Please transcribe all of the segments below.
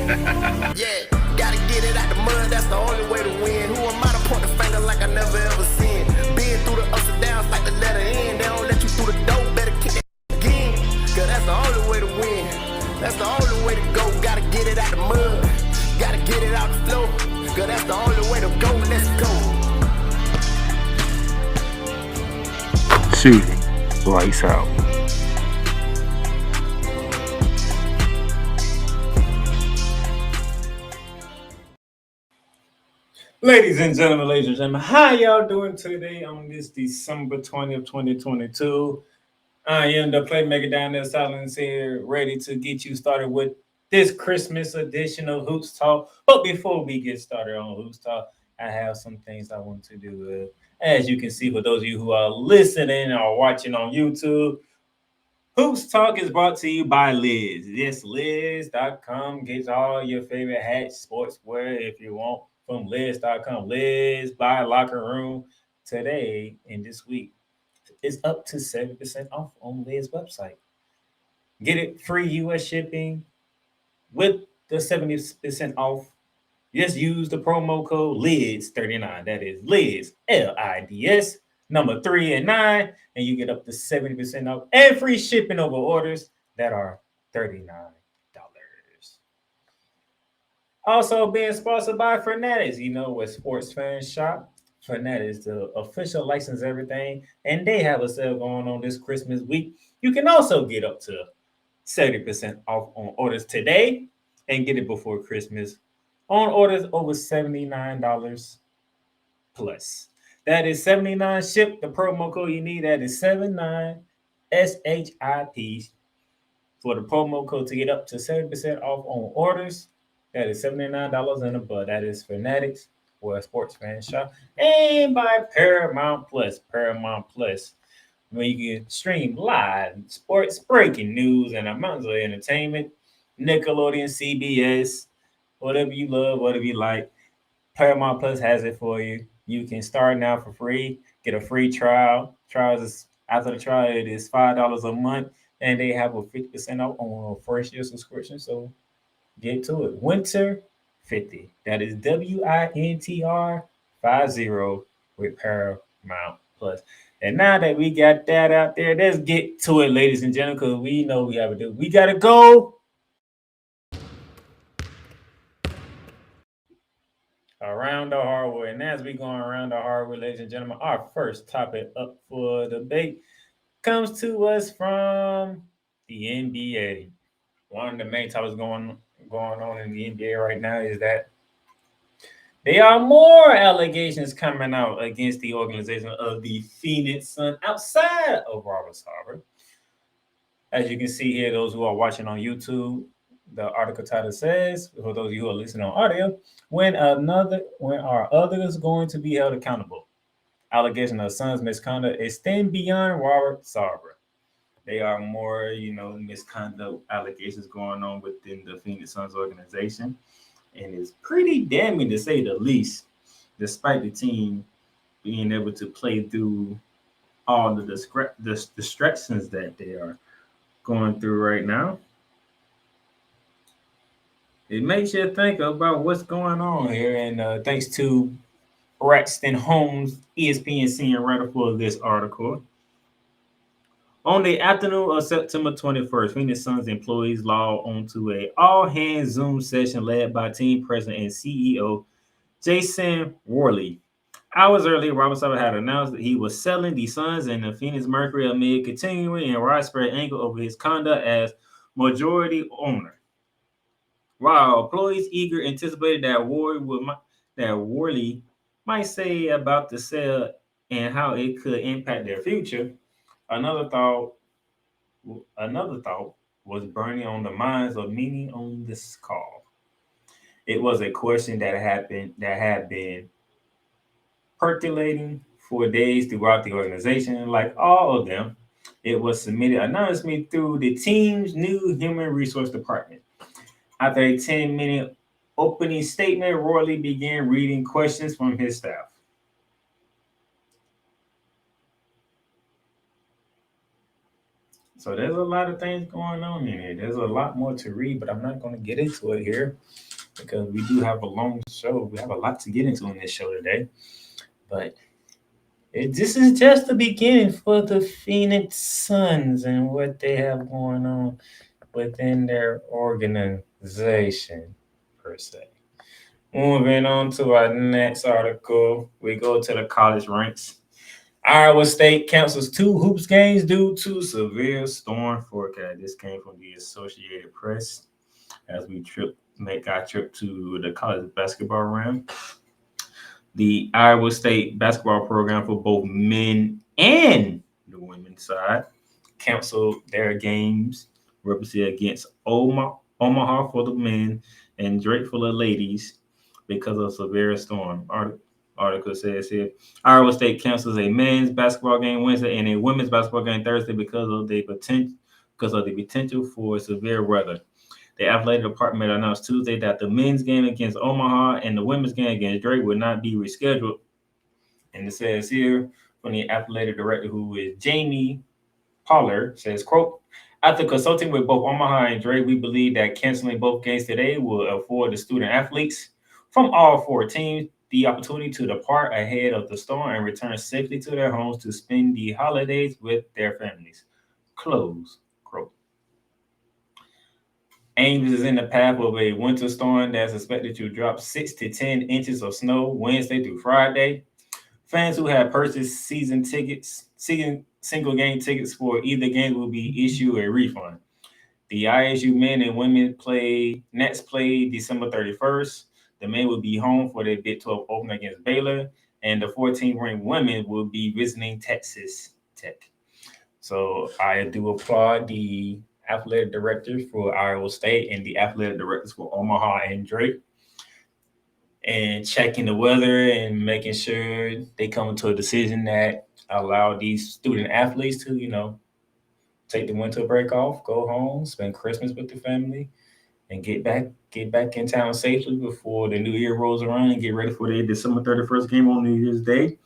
Yeah, gotta get it out the mud, that's the only way to win. Who am I to point the finger like I never ever seen? Been through the ups and downs like the letter N. They don't let you through the door, better kick that again. Cause that's the only way to win. That's the only way to go. Gotta get it out the mud, gotta get it out the flow. Cause that's the only way to go, let's go. Shooting, lights out. Ladies and gentlemen, how y'all doing today on this December 20th, 2022? I am the Playmaker down there, Silence here, ready to get you started with this Christmas edition of Hoops Talk. But before we get started on Hoops Talk, I have some things I want to do. As you can see, for those of you who are listening or watching on YouTube, Hoops Talk is brought to you by Liz. Yes, Liz.com gets all your favorite hats, sportswear if you want from Liz.com. Liz by Locker Room today and this week is up to 70% off on Liz website. Get it free US shipping with the 70% off. Just use the promo code LIDS39. That is Lids, LIDS, number 3 and 9, and you get up to 70% off and free shipping over orders that are $39. Also being sponsored by Fanatics. You know where sports fans shop. Fanatics, the official license everything, and they have a sale going on this Christmas week. You can also get up to 70% off on orders today and get it before Christmas on orders over $79 plus. That is 79 ship. The promo code you need, that is 79 SHIP for the promo code to get up to 70% off on orders. That is $79 and above. That is Fanatics, where sports fans shop, and by Paramount Plus. Paramount Plus, where you can stream live sports, breaking news, and amounts of entertainment. Nickelodeon, CBS, whatever you love, whatever you like. Paramount Plus has it for you. You can start now for free, get a free trial. Trials is after the trial, it is $5 a month, and they have a 50% off on a first year subscription. So get to it. Winter 50. That is WINTR 50 with Paramount Plus. And now that we got that out there, let's get to it, ladies and gentlemen, because we know we have to do. We gotta go around the hardwood. And as we go around the hardwood, ladies and gentlemen, our first topic up for debate comes to us from the NBA. One of the main topics going on in the NBA right now is that there are more allegations coming out against the organization of the Phoenix Suns outside of Robert Sarver. As you can see here, those who are watching on YouTube, the article title says, for those of you who are listening on audio, when are others going to be held accountable? Allegation of Suns misconduct extend beyond Robert Sarver. There are more, misconduct allegations going on within the Phoenix Suns organization. And it's pretty damning to say the least, despite the team being able to play through all the distractions that they are going through right now. It makes you think about what's going on here. And thanks to Braxton Holmes, ESPN senior writer for this article. On the afternoon of September 21st, Phoenix Suns employees logged onto a all-hands Zoom session led by team president and CEO Jason Worley. Hours earlier, Robert Sarver had announced that he was selling the Suns and the Phoenix Mercury amid continuing and widespread anger over his conduct as majority owner. While employees eager anticipated that Worley might say about the sale and how it could impact their future, Another thought was burning on the minds of many on this call. It was a question that had been percolating for days throughout the organization. Like all of them, it was submitted anonymously through the team's new human resource department. After a 10-minute opening statement, Worley began reading questions from his staff. So there's a lot of things going on in here. There's a lot more to read, but I'm not going to get into it here because we do have a long show. We have a lot to get into in this show today. But this is just the beginning for the Phoenix Suns and what they have going on within their organization, per se. Moving on to our next article, we go to the college ranks. Iowa State cancels 2 hoops games due to severe storm forecast. This came from the Associated Press as we make our trip to the college basketball realm. The Iowa State basketball program for both men and the women's side canceled their games represented against Omaha for the men and Drake for the ladies because of severe storm. Article says here, Iowa State cancels a men's basketball game Wednesday and a women's basketball game Thursday because of the potential for severe weather. The athletic department announced Tuesday that the men's game against Omaha and the women's game against Drake would not be rescheduled. And it says here from the athletic director, who is Jamie Pollard, says, quote, after consulting with both Omaha and Drake, we believe that canceling both games today will afford the student athletes from all 4 teams the opportunity to depart ahead of the storm and return safely to their homes to spend the holidays with their families. Close quote. Ames is in the path of a winter storm that's expected to drop 6 to 10 inches of snow Wednesday through Friday. Fans who have purchased season single game tickets for either game will be issued a refund. The ISU men and women Nets play December 31st. The men will be home for their Big 12 opener against Baylor, and the 14th-ranked women will be visiting Texas Tech. So I do applaud the athletic directors for Iowa State and the athletic directors for Omaha and Drake, and checking the weather and making sure they come to a decision that allow these student athletes to, take the winter break off, go home, spend Christmas with the family, and get back in town safely before the new year rolls around and get ready for their December 31st game on New Year's Day,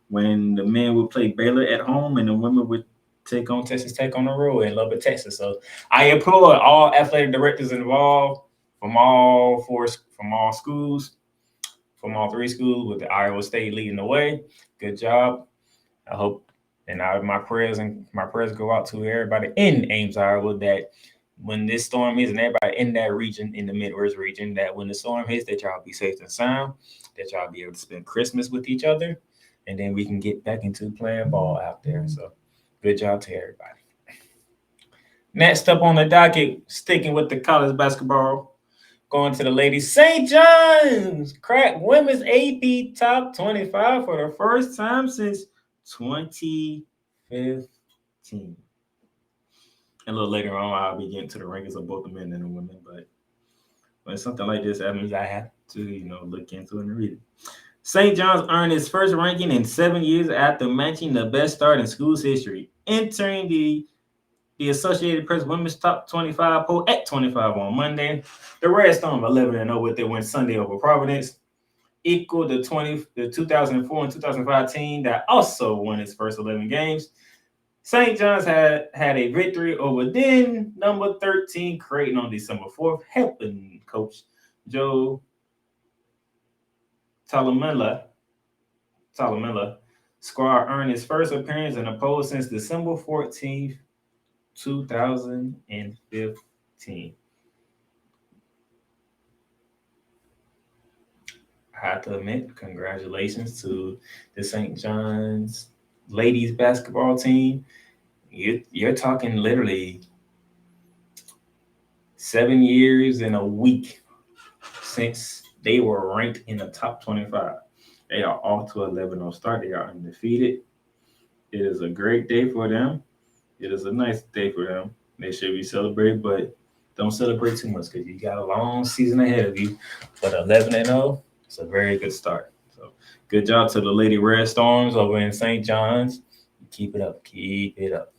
when the men will play Baylor at home and the women would take on Texas Tech on the road in Lubbock, Texas. So I applaud all athletic directors involved from all schools, from all 3 schools, with the Iowa State leading the way. Good job. I hope, and my prayers go out to everybody in Ames, Iowa, that when this storm hits and everybody in that region, in the Midwest region, that when the storm hits, that y'all be safe and sound, that y'all be able to spend Christmas with each other, and then we can get back into playing ball out there. So good job to everybody. Next up on the docket, sticking with the college basketball, going to the ladies. St. John's cracked women's AP top 25 for the first time since 2015. A little later on, I'll be getting to the rankings of both the men and the women, but when something like this happens, I have to, look into it and read it. St. John's earned its first ranking in 7 years after matching the best start in school's history, entering the Associated Press Women's Top 25 poll at 25 on Monday. The Red Storm 11-0 with their win Sunday over Providence, equal the 2004 and 2005 team that also won its first 11 games. St. John's had a victory over then number 13 Creighton on December 4th, helping coach Joe Talamela squad earn its first appearance in the poll since December 14th, 2015. I have to admit, congratulations to the St. John's ladies basketball team. You're talking literally 7 years and a week since they were ranked in the top 25. They are off to 11-0 start. They are undefeated. It is a great day for them. It is a nice day for them. They should be celebrated, but don't celebrate too much because you got a long season ahead of you. But 11-0, it's a very good start. So good job to the Lady Red Storms over in St. John's. Keep it up. Keep it up.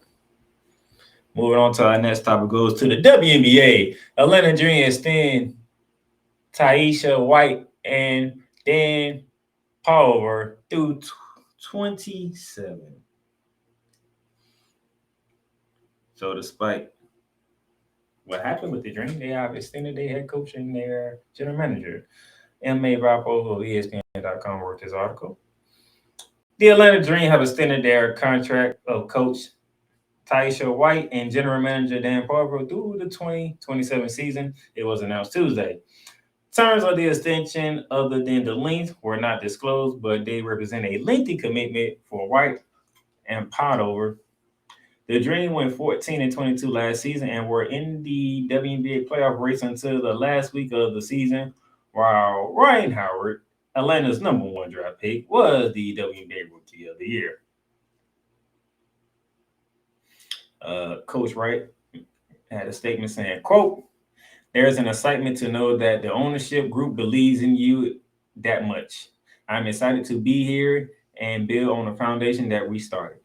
Moving on to our next topic goes to the WNBA. Atlanta Dream extend Taisha White and Dan Pulver through 27. So despite what happened with the Dream, they have extended their head coach and their general manager. M.A. Vapo of ESPN.com wrote this article. The Atlanta Dream have extended their contract of coach Taisha White and general manager Dan Parver through the 2027 season. It was announced Tuesday. Terms of the extension, other than the length, were not disclosed, but they represent a lengthy commitment for White and Potover. The Dream went 14-22 last season and were in the WNBA playoff race until the last week of the season, while Ryan Howard, Atlanta's #1 draft pick, was the WNBA Rookie of the Year. Coach Wright had a statement saying, quote, "There's an excitement to know that the ownership group believes in you that much. I'm excited to be here and build on the foundation that we started."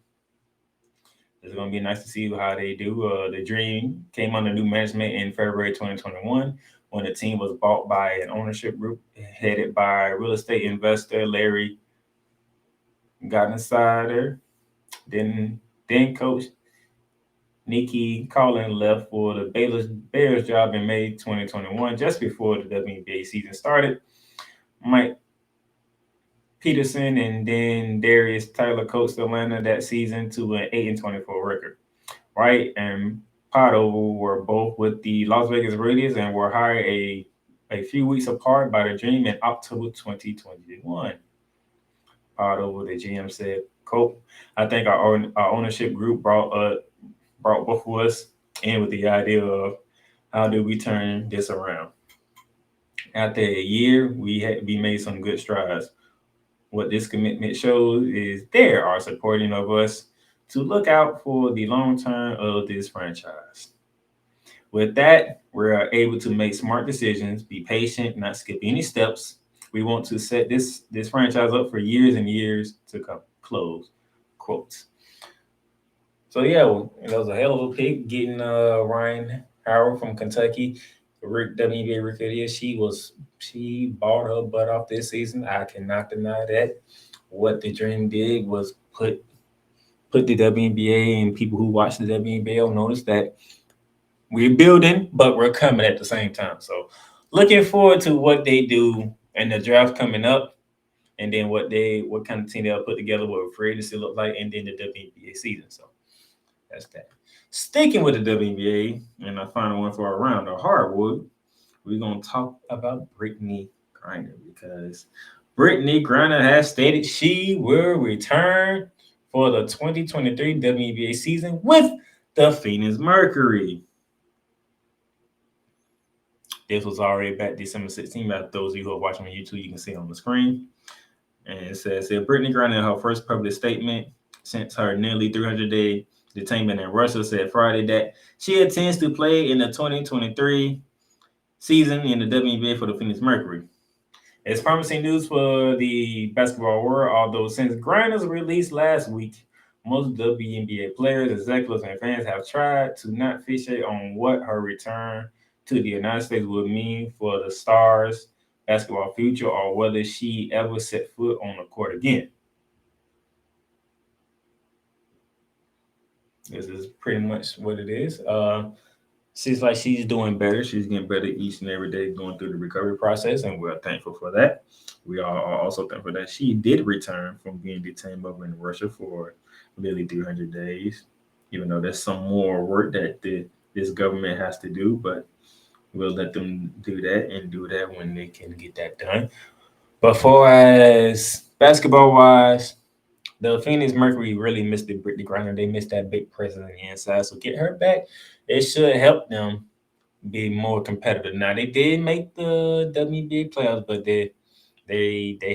It's going to be nice to see how they do. The Dream came under new management in February 2021 when the team was bought by an ownership group headed by real estate investor Larry Godinsider. Then coach Nikki Collin left for the Bears job in May 2021, just before the WNBA season started. Mike Peterson and then Darius Tyler coached Atlanta that season to an 8-24 record. Wright and Potover were both with the Las Vegas Raiders and were hired a few weeks apart by the Dream in October 2021. Potover, the GM, said, quote, "I think our ownership group brought both of us in with the idea of how do we turn this around. After a year, we made some good strides. What this commitment shows is they are supporting of us to look out for the long term of this franchise. With that, we're able to make smart decisions, be patient, not skip any steps. We want to set this franchise up for years and years to come." Close quotes. So yeah, it was a hell of a pick getting Ryan Howard from Kentucky, WNBA Rookie of the Year. She balled her butt off this season. I cannot deny that. What the Dream did was put the WNBA, and people who watch the WNBA will notice that we're building, but we're coming at the same time. So looking forward to what they do in the draft coming up, and then what kind of team they'll put together, what free agency look like, and then the WNBA season. So that's that. Sticking with the WNBA, and I final one for around the hardwood, we're gonna talk about Brittany Griner, because Brittany Griner has stated she will return for the 2023 WNBA season with the Phoenix Mercury. This was already back December 16th. By those of you who are watching on YouTube, you can see it on the screen. And it says here, Brittany Griner, in her first public statement since her nearly 300-day detainment in Russia, said Friday that she intends to play in the 2023 season in the WNBA for the Phoenix Mercury. It's promising news for the basketball world, although since Griner's release last week, most WNBA players, executives, and fans have tried to not fixate on what her return to the United States would mean for the Stars' basketball future or whether she ever set foot on the court again. This is pretty much what it is. Seems like she's doing better. She's getting better each and every day going through the recovery process, and we're thankful for that. We are also thankful that she did return from being detained over in Russia for nearly 300 days, even though there's some more work that this government has to do, but we'll let them do that and do that when they can get that done. But far as basketball-wise, the Phoenix Mercury really missed the Brittany Griner. They missed that big presence on the inside. So get her back, it should help them be more competitive. Now they did make the WNBA playoffs, but they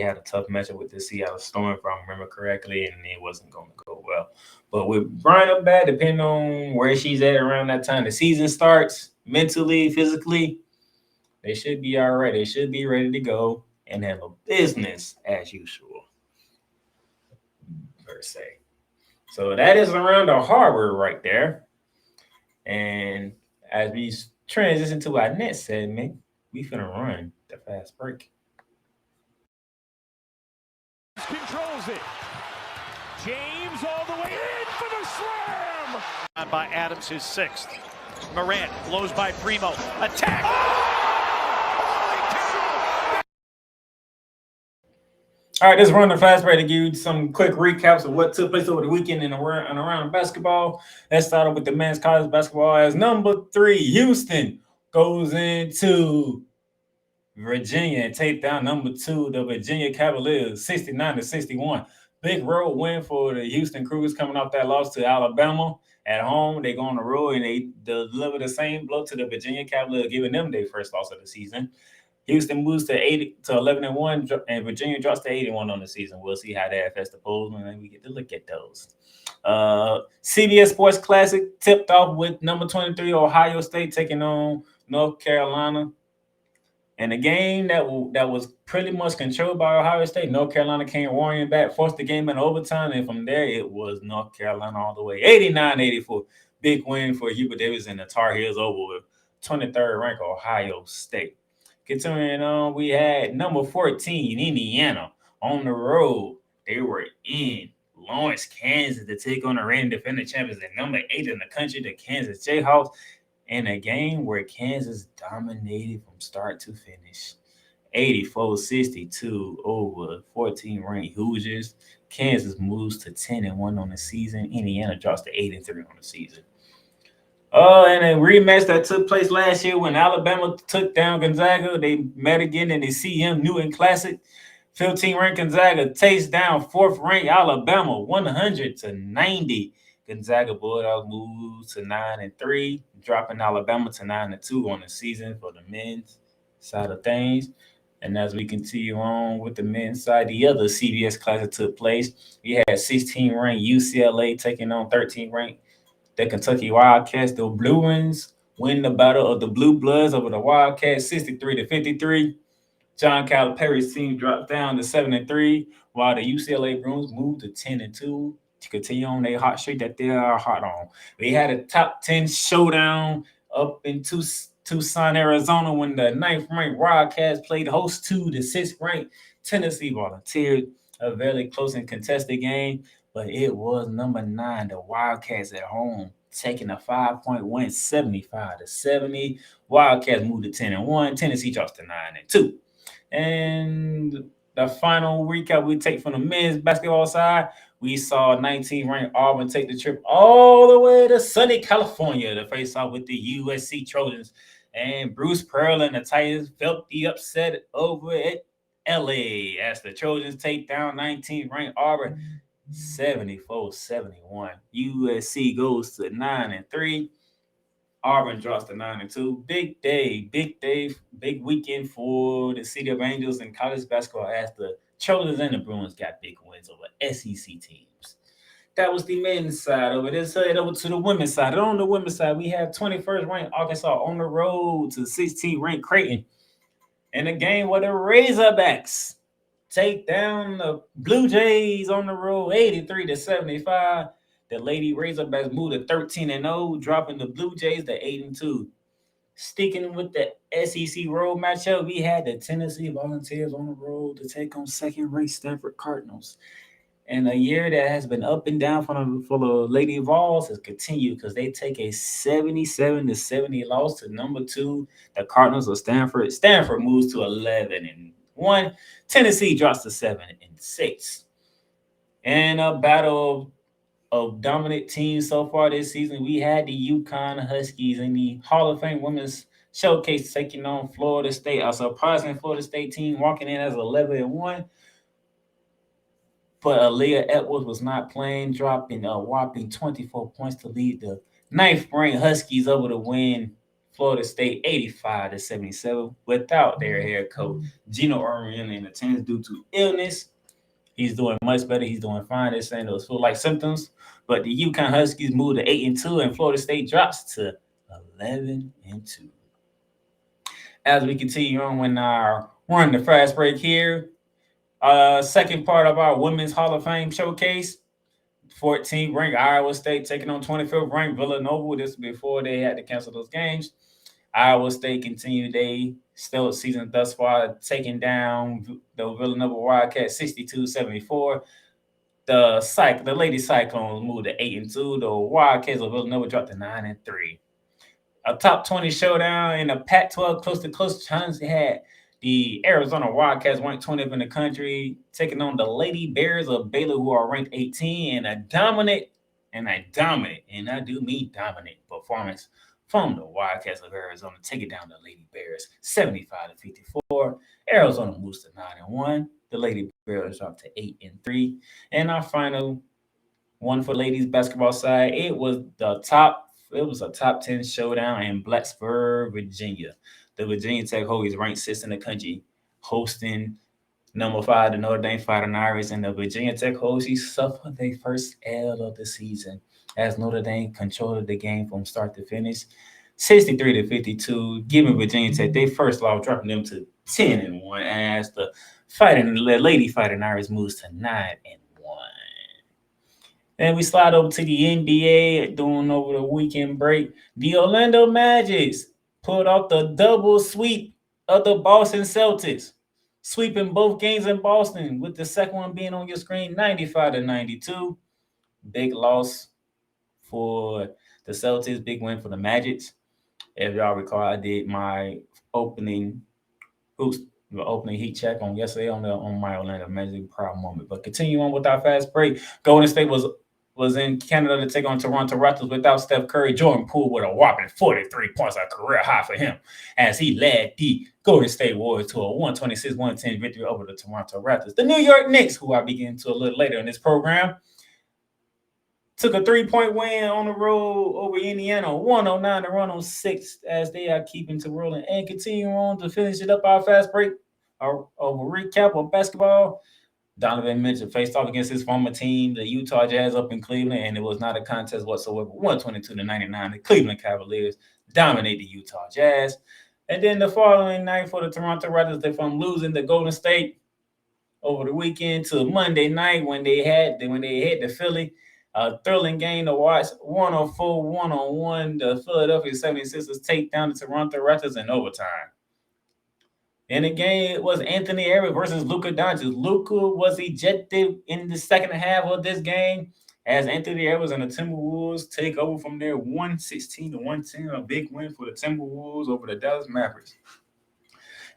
had a tough matchup with the Seattle Storm, if I remember correctly, and it wasn't going to go well. But with Griner back, depending on where she's at around that time the season starts, mentally, physically, they should be all right. They should be ready to go and handle business as usual. Per se. So that is around the harbor right there. And as we transition to our next segment, we finna run the fast break. Controls it. James all the way in for the slam! On by Adams, his 6th. Morant blows by Primo. Attack! All right, let's run the fast break to give you some quick recaps of what took place over the weekend and around basketball. Let's start off with the men's college basketball. As number 3, Houston goes into Virginia and take down number 2, the Virginia Cavaliers, 69-61. Big road win for the Houston Cougars coming off that loss to Alabama at home. They go on the road and they deliver the same blow to the Virginia Cavaliers, giving them their first loss of the season. Houston moves to 11-1, and Virginia drops to 81 on the season. We'll see how that affects the polls when we get to look at those. CBS Sports Classic tipped off with number 23 Ohio State taking on North Carolina. And a game that was pretty much controlled by Ohio State. North Carolina came roaring back, forced the game in overtime, and from there it was North Carolina all the way. 89-84. Big win for Hubert Davis and the Tar Heels over with 23rd ranked Ohio State. Continuing on, we had number 14, Indiana, on the road. They were in Lawrence, Kansas to take on the reigning defending champions and number 8 in the country, the Kansas Jayhawks, in a game where Kansas dominated from start to finish. 84-62 over 14-ranked Hoosiers. Kansas moves to 10-1 on the season. Indiana drops to 8-3 on the season. And a rematch that took place last year when Alabama took down Gonzaga. They met again in the CM Newton Classic. 15th-ranked Gonzaga takes down 4th-ranked Alabama 100-90. Gonzaga Bulldogs moves to 9-3, dropping Alabama to 9-2 on the season for the men's side of things. And as we continue on with the men's side, the other CBS Classic took place. We had 16th-ranked UCLA taking on 13th-ranked the Kentucky Wildcats. The Bruins win the battle of the Blue Bloods over the Wildcats 63-53. John Calipari's team dropped down to 7-3, while the UCLA Bruins moved to 10-2 to continue on their hot streak that they are hot on. We had a top 10 showdown up in Tucson, Arizona, when the 9th-ranked Wildcats played host to the 6th-ranked Tennessee Volunteers. A very close and contested game, but it was number 9, the Wildcats at home, taking a 5-point win, 75-70. Wildcats moved to 10-1. Tennessee drops to 9-2. And the final recap we take from the men's basketball side, we saw 19th-ranked Auburn take the trip all the way to sunny California to face off with the USC Trojans. And Bruce Pearl and the Titans felt the upset over at LA as the Trojans take down 19th-ranked Auburn 74-71. USC goes to 9-3. Auburn drops to 9-2. Big day, big weekend for the City of Angels and college basketball as the Trojans and the Bruins got big wins over SEC teams. That was the men's side of it. Let's head over to the women's side. And on the women's side, we have 21st-ranked Arkansas on the road to 16th-ranked Creighton in a game where the Razorbacks take down the Blue Jays on the road 83-75. The Lady Razorbacks moved to 13-0, dropping the Blue Jays to 8-2. Sticking with the SEC road matchup, we had the Tennessee Volunteers on the road to take on second-ranked Stanford Cardinals. And a year that has been up and down for the Lady Vols has continued because they take a 77-70 loss to number 2, the Cardinals of Stanford. Stanford moves to 11-1. Tennessee drops to 7-6. And a battle of dominant teams so far this season, we had the UConn Huskies in the Hall of Fame Women's Showcase taking on Florida State. A surprising Florida State team walking in as 11-1. But Aaliyah Edwards was not playing, dropping a whopping 24 points to lead the 9th-ranked Huskies over to win Florida State 85-77 without their head coach Gino Orion in attendance due to illness. He's doing much better. He's doing fine. They're saying those flu-like symptoms. But the UConn Huskies moved to 8-2, and Florida State drops to 11-2. As we continue on with our run the fast break here, second part of our Women's Hall of Fame Showcase, 14th ranked Iowa State taking on 25th ranked Villanova. This was before they had to cancel those games. Iowa State continued their stellar season thus far, taking down the Villanova Wildcats 62-74. The Lady Cyclones moved to 8-2. The Wildcats of Villanova dropped to 9-3. A top 20 showdown in the Pac-12 close challenge had the Arizona Wildcats ranked 20th in the country, taking on the Lady Bears of Baylor, who are ranked 18, in a dominant, and I do mean dominant performance from the Wildcats of Arizona, taking down the Lady Bears 75-54. Arizona moves to 9-1. The Lady Bears dropped to 8-3. And our final one for ladies basketball side, it was a top 10 showdown in Blacksburg, Virginia. The Virginia Tech Hokies ranked 6th in the country, hosting number 5, the Notre Dame Fighting Irish, and the Virginia Tech Hokies suffered their first L of the season as Notre Dame controlled the game from start to finish, 63-52, giving Virginia Tech their first loss, dropping them to 10-1 as the Lady Fighting Irish moves to 9-1. Then we slide over to the NBA during over the weekend break. The Orlando Magic pulled off the double sweep of the Boston Celtics, sweeping both games in Boston, with the second one being on your screen, 95-92. Big loss for the Celtics, big win for the Magic. If y'all recall, I did my opening heat check on yesterday on my Orlando Magic proud moment. But continue on with our fast break. Golden State was in Canada to take on Toronto Raptors without Steph Curry. Jordan Poole with a whopping 43 points, a career high for him, as he led the Golden State Warriors to a 126-110 victory over the Toronto Raptors. The New York Knicks, who I'll be getting to a little later in this program, took a 3-point win on the road over Indiana, 109-106, as they are keeping to rolling. And continue on to finish it up, our fast break, our recap of basketball. Donovan Mitchell faced off against his former team, the Utah Jazz, up in Cleveland, and it was not a contest whatsoever. 122-99. The Cleveland Cavaliers dominate the Utah Jazz. And then the following night for the Toronto Raptors, they're from losing to Golden State over the weekend to Monday night when they head to Philly. A thrilling game to watch. 104-101. The Philadelphia 76ers take down the Toronto Raptors in overtime. In the game, it was Anthony Edwards versus Luka Doncic. Luka was ejected in the second half of this game as Anthony Edwards and the Timberwolves take over from there, 116-110, a big win for the Timberwolves over the Dallas Mavericks.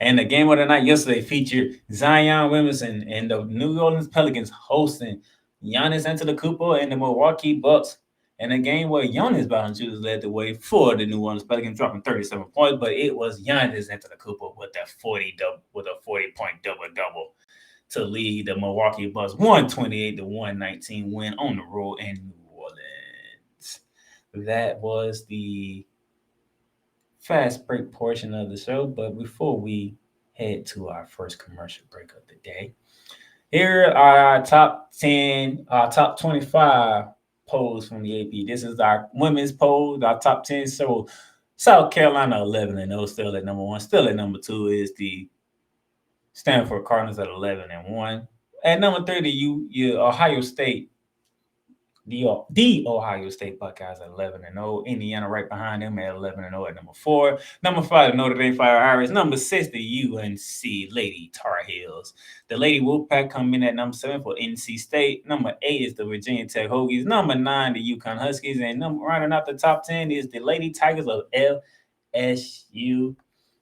And the game of the night yesterday featured Zion Williamson and the New Orleans Pelicans hosting Giannis Antetokounmpo and the Milwaukee Bucks. In a game where Giannis Valanciunas led the way for the New Orleans Pelicans, dropping 37 points, but it was Giannis Antetokounmpo with a 40-point double-double to lead the Milwaukee Bucks 128-119 win on the road in New Orleans. That was the fast break portion of the show, but before we head to our first commercial break of the day, here are our top 25 polls from the AP. This is our women's poll, our top 10. So South Carolina 11-0, still at number 1. Still at number 2 is the Stanford Cardinals at 11-1. At number 3, the Ohio State. The Ohio State Buckeyes at 11-0. Indiana right behind them at 11-0 at number 4. Number 5, the Notre Dame Fire Irish. Number 6, the UNC Lady Tar Heels. The Lady Wolfpack come in at number 7 for NC State. Number 8 is the Virginia Tech Hokies. Number 9, the UConn Huskies. And rounding out the top 10 is the Lady Tigers of LSU.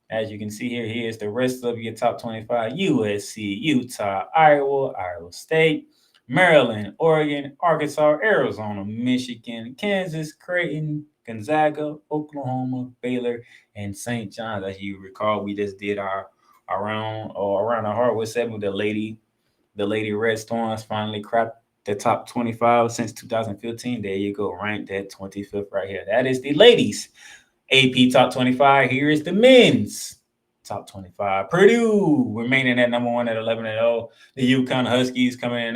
As you can see here, here's the rest of your top 25. USC, Utah, Iowa State, Maryland, Oregon, Arkansas, Arizona, Michigan, Kansas, Creighton, Gonzaga, Oklahoma, Baylor, and St. John's. As you recall, we just did our around the hardwood segment. The Lady Red Storms finally cracked the top 25 since 2015. There you go, ranked at 25th right here. That is the ladies' AP top 25. Here is the men's top 25. Purdue remaining at number 1 at 11-0. The UConn Huskies coming in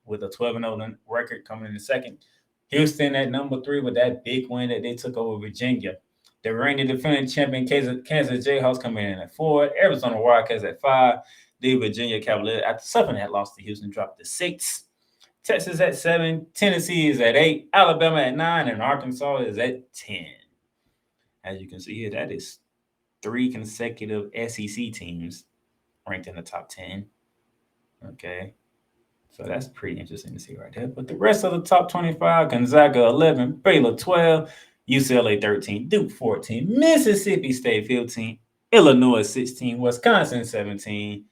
with a 12-0 record coming in second. Houston at number 3 with that big win that they took over Virginia. The reigning defending champion Kansas Jayhawks coming in at 4. Arizona Wildcats at 5. The Virginia Cavaliers, after suffering that loss to Houston, dropped to 6. Texas at 7. Tennessee is at 8. Alabama at 9. And Arkansas is at 10. As you can see here, that is 3 consecutive SEC teams ranked in the top 10. Okay. So that's pretty interesting to see right there. But the rest of the top 25, Gonzaga 11, Baylor 12, UCLA 13, Duke 14, Mississippi State 15, Illinois 16, Wisconsin 17,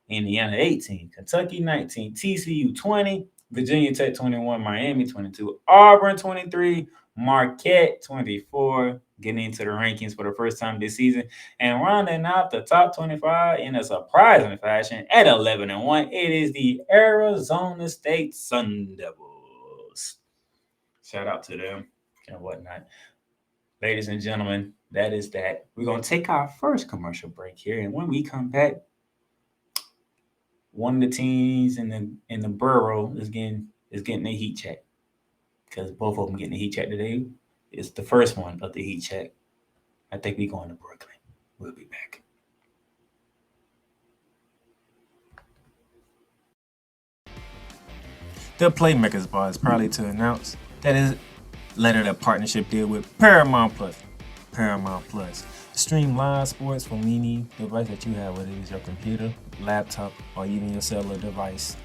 Indiana 18, Kentucky 19, TCU 20, Virginia Tech 21, Miami 22, Auburn 23, Marquette 24, getting into the rankings for the first time this season, and rounding out the top 25 in a surprising fashion at 11-1, it is the Arizona State Sun Devils. Shout out to them and whatnot. Ladies and gentlemen, that is that. We're going to take our first commercial break here, and when we come back, one of the teams in the borough is getting a heat check, because both of them getting a heat check today. It's the first one of the heat check. I think we're going to Brooklyn. We'll be back. The Playmakerz bar is proudly to announce that it lettered a partnership deal with Paramount Plus. Paramount Plus. Stream live sports from any device that you have, whether it's your computer, laptop, or even your cellular device.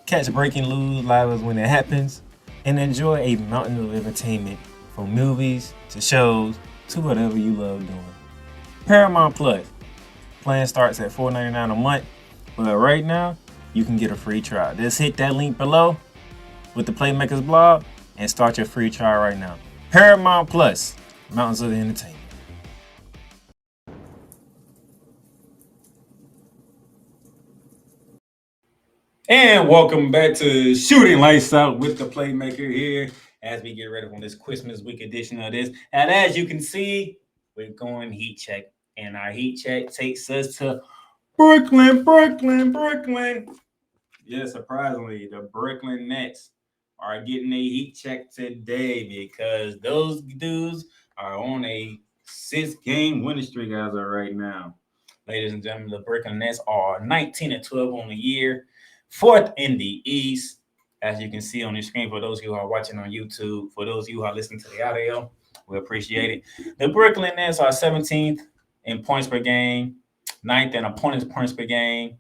Catch breaking news live when it happens, and enjoy a mountain of entertainment from movies to shows to whatever you love doing. Paramount Plus. Plan starts at $4.99 a month, but right now you can get a free trial. Just hit that link below with the Playmakerz blog and start your free trial right now. Paramount Plus, mountains of entertainment. And welcome back to Shooting Lights Out with the Playmaker here as we get ready for this Christmas week edition of this. And as you can see, we're going heat check. And our heat check takes us to Brooklyn. Yeah, surprisingly, the Brooklyn Nets are getting a heat check today because those dudes are on a 6-game winning streak as of right now. Ladies and gentlemen, the Brooklyn Nets are 19-12 on the year. 4th in the East, as you can see on the screen for those of you who are watching on YouTube. For those of you who are listening to the audio, we appreciate it. The Brooklyn Nets are 17th in points per game, 9th in opponents' points per game,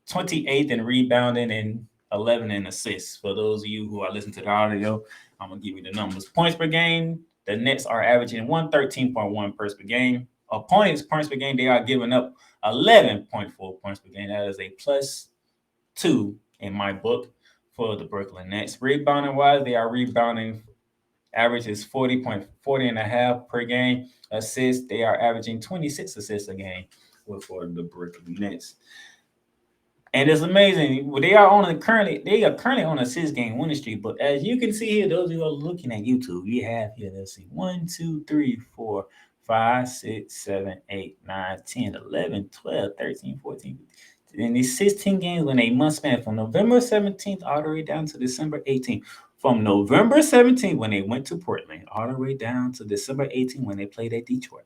28th in rebounding, and 11th in assists. For those of you who are listening to the audio, I'm going to give you the numbers. Points per game, the Nets are averaging 113.1 points per game. Opponents' points per game, they are giving up 11.4 points per game. That is a +2 in my book for the Brooklyn Nets. Rebounding wise, they are rebounding. Average is 40 and a half per game. Assists, they are averaging 26 assists a game for the Brooklyn Nets. And it's amazing. They are currently on a 6-game winning streak. But as you can see here, those who are looking at YouTube, you have here, let's see, 1, 2, 3, 4, 5, 6, 7, 8, 9, 10, 11, 12, 13, 14, 15. In these 16 games in a month span from November 17th all the way down to December 18th. From November 17th when they went to Portland all the way down to December 18th when they played at Detroit.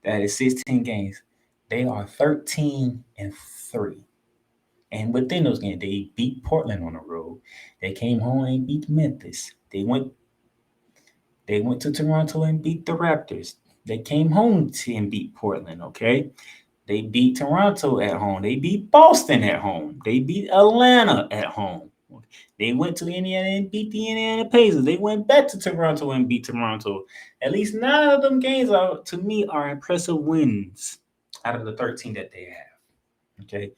That is 16 games. They are 13-3. And within those games, they beat Portland on the road. They came home and beat Memphis. They went to Toronto and beat the Raptors. They came home and beat Portland, okay? They beat Toronto at home. They beat Boston at home. They beat Atlanta at home. They went to Indiana and beat the Indiana Pacers. They went back to Toronto and beat Toronto. At least 9 of them games, to me, are impressive wins out of the 13 that they have. Okay,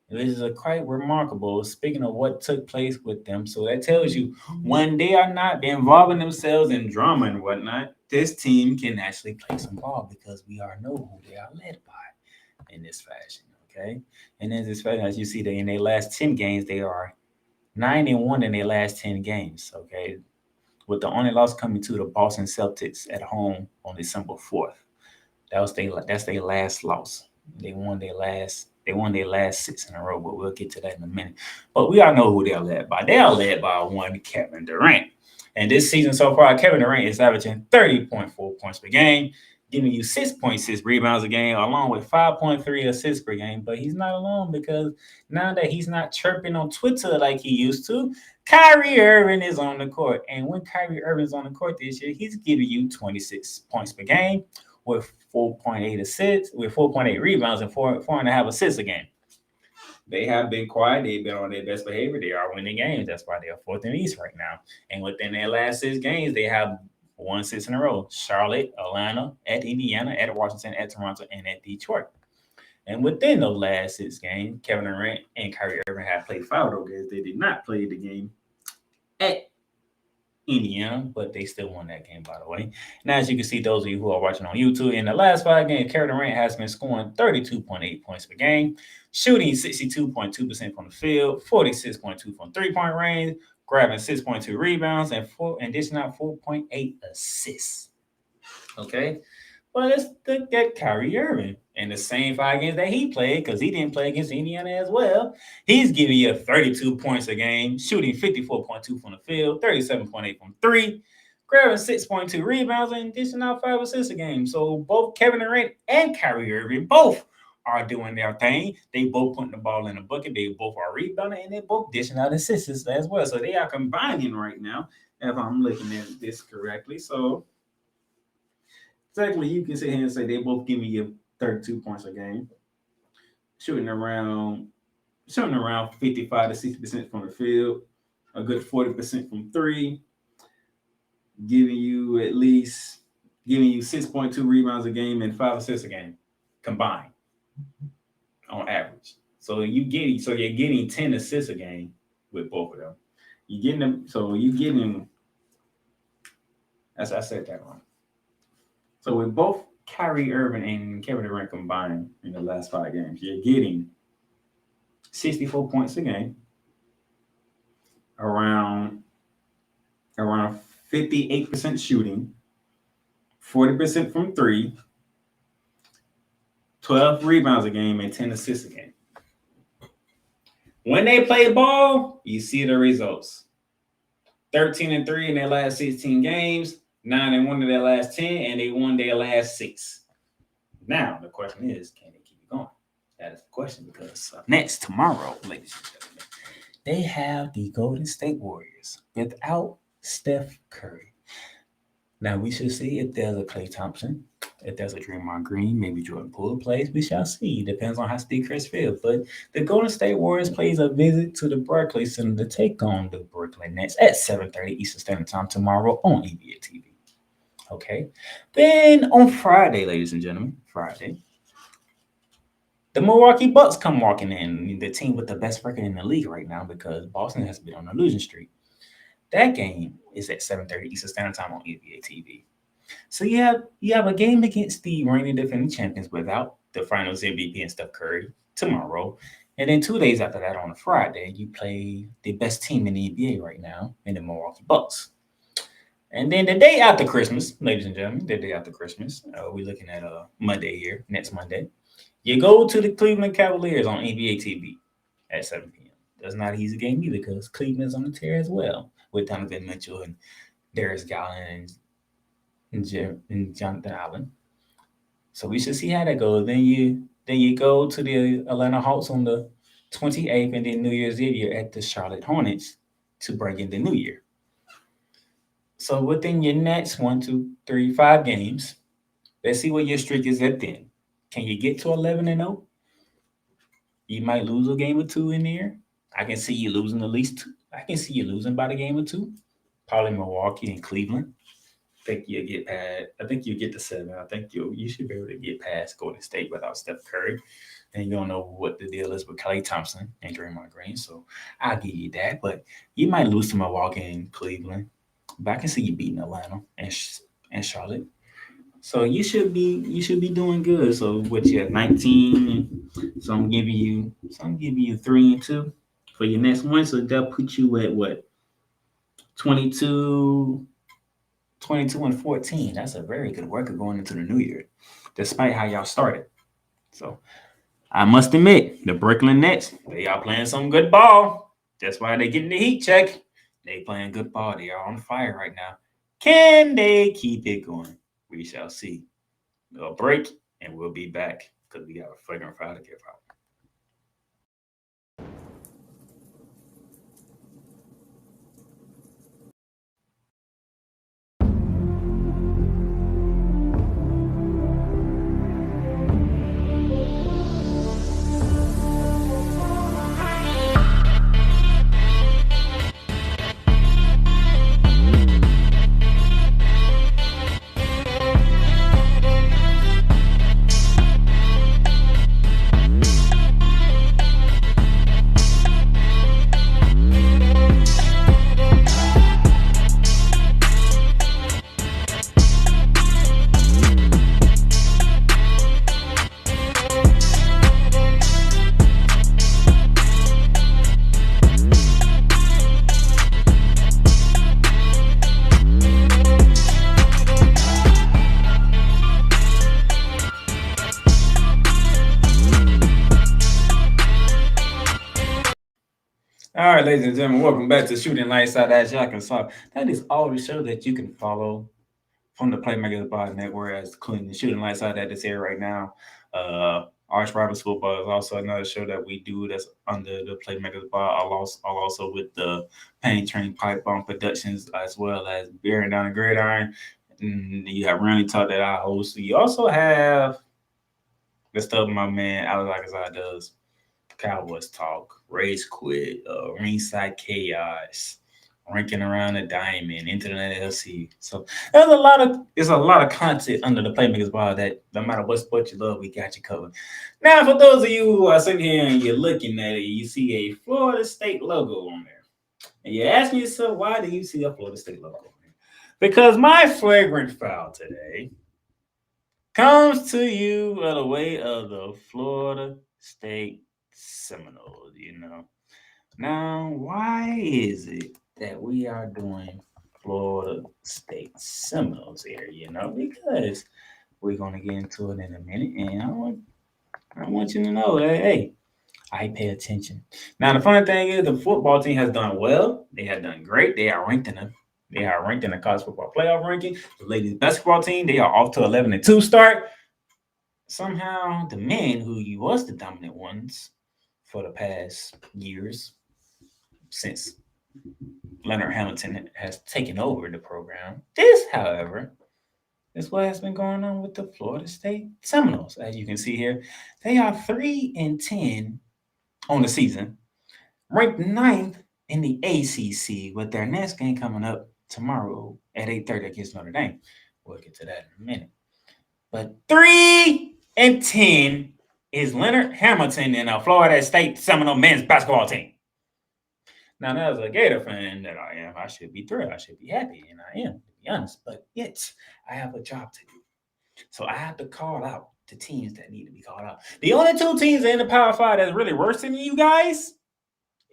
this is quite remarkable. Speaking of what took place with them, so that tells you when they are not involving themselves in drama and whatnot, this team can actually play some ball because we all know who they are led by. In this fashion, okay? And in this fashion, as you see, in their last 10 games, they are 9-1 in their last 10 games, okay? With the only loss coming to the Boston Celtics at home on December 4th. That's their last loss. They won their last 6 in a row, but we'll get to that in a minute. But we all know who they're led by. They are led by one Kevin Durant. And this season so far, Kevin Durant is averaging 30.4 points per game, giving you 6.6 rebounds a game, along with 5.3 assists per game. But he's not alone because now that he's not chirping on Twitter like he used to, Kyrie Irving is on the court. And when Kyrie Irving's on the court this year, he's giving you 26 points per game with 4.8 assists, with 4.8 rebounds and 4.5 assists a game. They have been quiet. They've been on their best behavior. They are winning games. That's why they are fourth in the East right now. And within their last 6 games, they have won 6 in a row: Charlotte, Atlanta, at Indiana, at Washington, at Toronto, and at Detroit. And within those last 6 games, Kevin Durant and Kyrie Irving have played foul though, because they did not play the game at Indiana, but they still won that game, by the way. Now, as you can see, those of you who are watching on YouTube, in the last 5 games, Kevin Durant has been scoring 32.8 points per game, shooting 62.2% from the field, 46.2 from three-point range, grabbing 6.2 rebounds, and dishing out 4.8 assists. Okay? But let's look at Kyrie Irving. In the same 5 games that he played, because he didn't play against Indiana as well, he's giving you 32 points a game, shooting 54.2 from the field, 37.8 from 3, grabbing 6.2 rebounds, and dishing out 5 assists a game. So both Kevin Durant and Kyrie Irving both are doing their thing. They both putting the ball in the bucket. They both are rebounding, and they both dishing out assists as well. So they are combining right now, if I'm looking at this correctly. So technically, you can sit here and say they both give you 32 points a game, shooting around 55 to 60% from the field, a good 40% from 3, giving you 6.2 rebounds a game and 5 assists a game combined on average. So you're getting 10 assists a game with both of them. You're getting them. So you're getting. As I said that wrong. So with both Kyrie Irving and Kevin Durant combined in the last 5 games, you're getting 64 points a game, around 58% shooting, 40% from 3, 12 rebounds a game, and 10 assists a game. When they play ball, you see the results. 13-3 in their last 16 games. 9-1 in their last 10, and they won their last 6. Now, the question is, can they keep it going? That is the question, because next, tomorrow, ladies and gentlemen, they have the Golden State Warriors without Steph Curry. Now, we should see if there's a Klay Thompson, if there's a Draymond Green, maybe Jordan Poole plays. We shall see. Depends on how Steve Kerr feels. But the Golden State Warriors plays a visit to the Barclays Center to take on the Brooklyn Nets at 7:30 Eastern Standard Time tomorrow on NBA TV. Okay. Then on Friday, ladies and gentlemen, the Milwaukee Bucks come walking in, the team with the best record in the league right now, because Boston has been on a losing streak. That game is at 7:30 Eastern Standard Time on NBA TV. So you have a game against the reigning defending champions without the Finals MVP and Steph Curry tomorrow. And then 2 days after that, on a Friday, you play the best team in the NBA right now, in the Milwaukee Bucks. And then the day after Christmas, ladies and gentlemen, we're looking at Monday here, next Monday. You go to the Cleveland Cavaliers on NBA TV at 7 p.m. That's not an easy game either, because Cleveland's on the tear as well, with Donovan Mitchell and Darius Garland and Jonathan Allen. So we should see how that goes. Then you go to the Atlanta Hawks on the 28th, and then New Year's Eve you're at the Charlotte Hornets to bring in the new year. So within your next 1, 2, 3, 5 games, let's see what your streak is at then. Can you get to 11-0? You might lose a game or 2 in there. I can see you losing at least 2. I can see you losing by the game or 2. Probably Milwaukee and Cleveland. I think you'll get to 7. I think you should be able to get past Golden State without Steph Curry. And you don't know what the deal is with Klay Thompson and Draymond Green. So I'll give you that. But you might lose to Milwaukee and Cleveland. But I can see you beating Atlanta and Charlotte. So you should be doing good. So what you have 19. So I'm giving you 3-2 for your next one. So that'll put you at what? 22-14. That's a very good record going into the new year, despite how y'all started. So I must admit, the Brooklyn Nets, they are playing some good ball. That's why they're getting the heat check. They playing good ball. They are on fire right now. Can they keep it going? We shall see. A break, and we'll be back because we got a flagrant foul to give out. All right, ladies and gentlemen, welcome back to Shooting Lights Out. As y'all can saw, that is all the show that you can follow from the Playmakerz Pod Network, as including the Shooting Lights Out that is here right now. Arch Roberts Football is also another show that we do that's under the Playmakerz Pod. Also with the Paint Train Pipe Bomb Productions, as well as Bearing Down the Gridiron. You have Randy Talk that I host. You also have the stuff my man Alex Akazai does. Cowboys Talk, Race Quit, Ringside Chaos, Ranking Around the Diamond, Internet LC. So there's a lot of content under the Playmakers Bar that no matter what sport you love, we got you covered. Now, for those of you who are sitting here and you're looking at it, you see a Florida State logo on there. And you're asking yourself, why do you see a Florida State logo on there? Because my flagrant foul today comes to you by the way of the Florida State Seminoles, Now, why is it that we are doing Florida State Seminoles here, Because we're going to get into it in a minute, and I want you to know that, hey, I pay attention. Now, the funny thing is the football team has done well. They have done great. They are ranked in the college football playoff ranking. The ladies basketball team, they are off to 11-2 start. Somehow, the men who was the dominant ones for the past years, since Leonard Hamilton has taken over the program. This, however, is what has been going on with the Florida State Seminoles. As you can see here, they are 3-10 on the season, ranked 9th in the ACC, with their next game coming up tomorrow at 8:30 against Notre Dame. We'll get to that in a minute. But 3-10 is Leonard Hamilton and a Florida State Seminole men's basketball team. Now, as a Gator fan that I am, I should be thrilled. I should be happy, and I am, to be honest. But yet, I have a job to do. So I have to call out the teams that need to be called out. The only two teams in the Power 5 that's really worse than you guys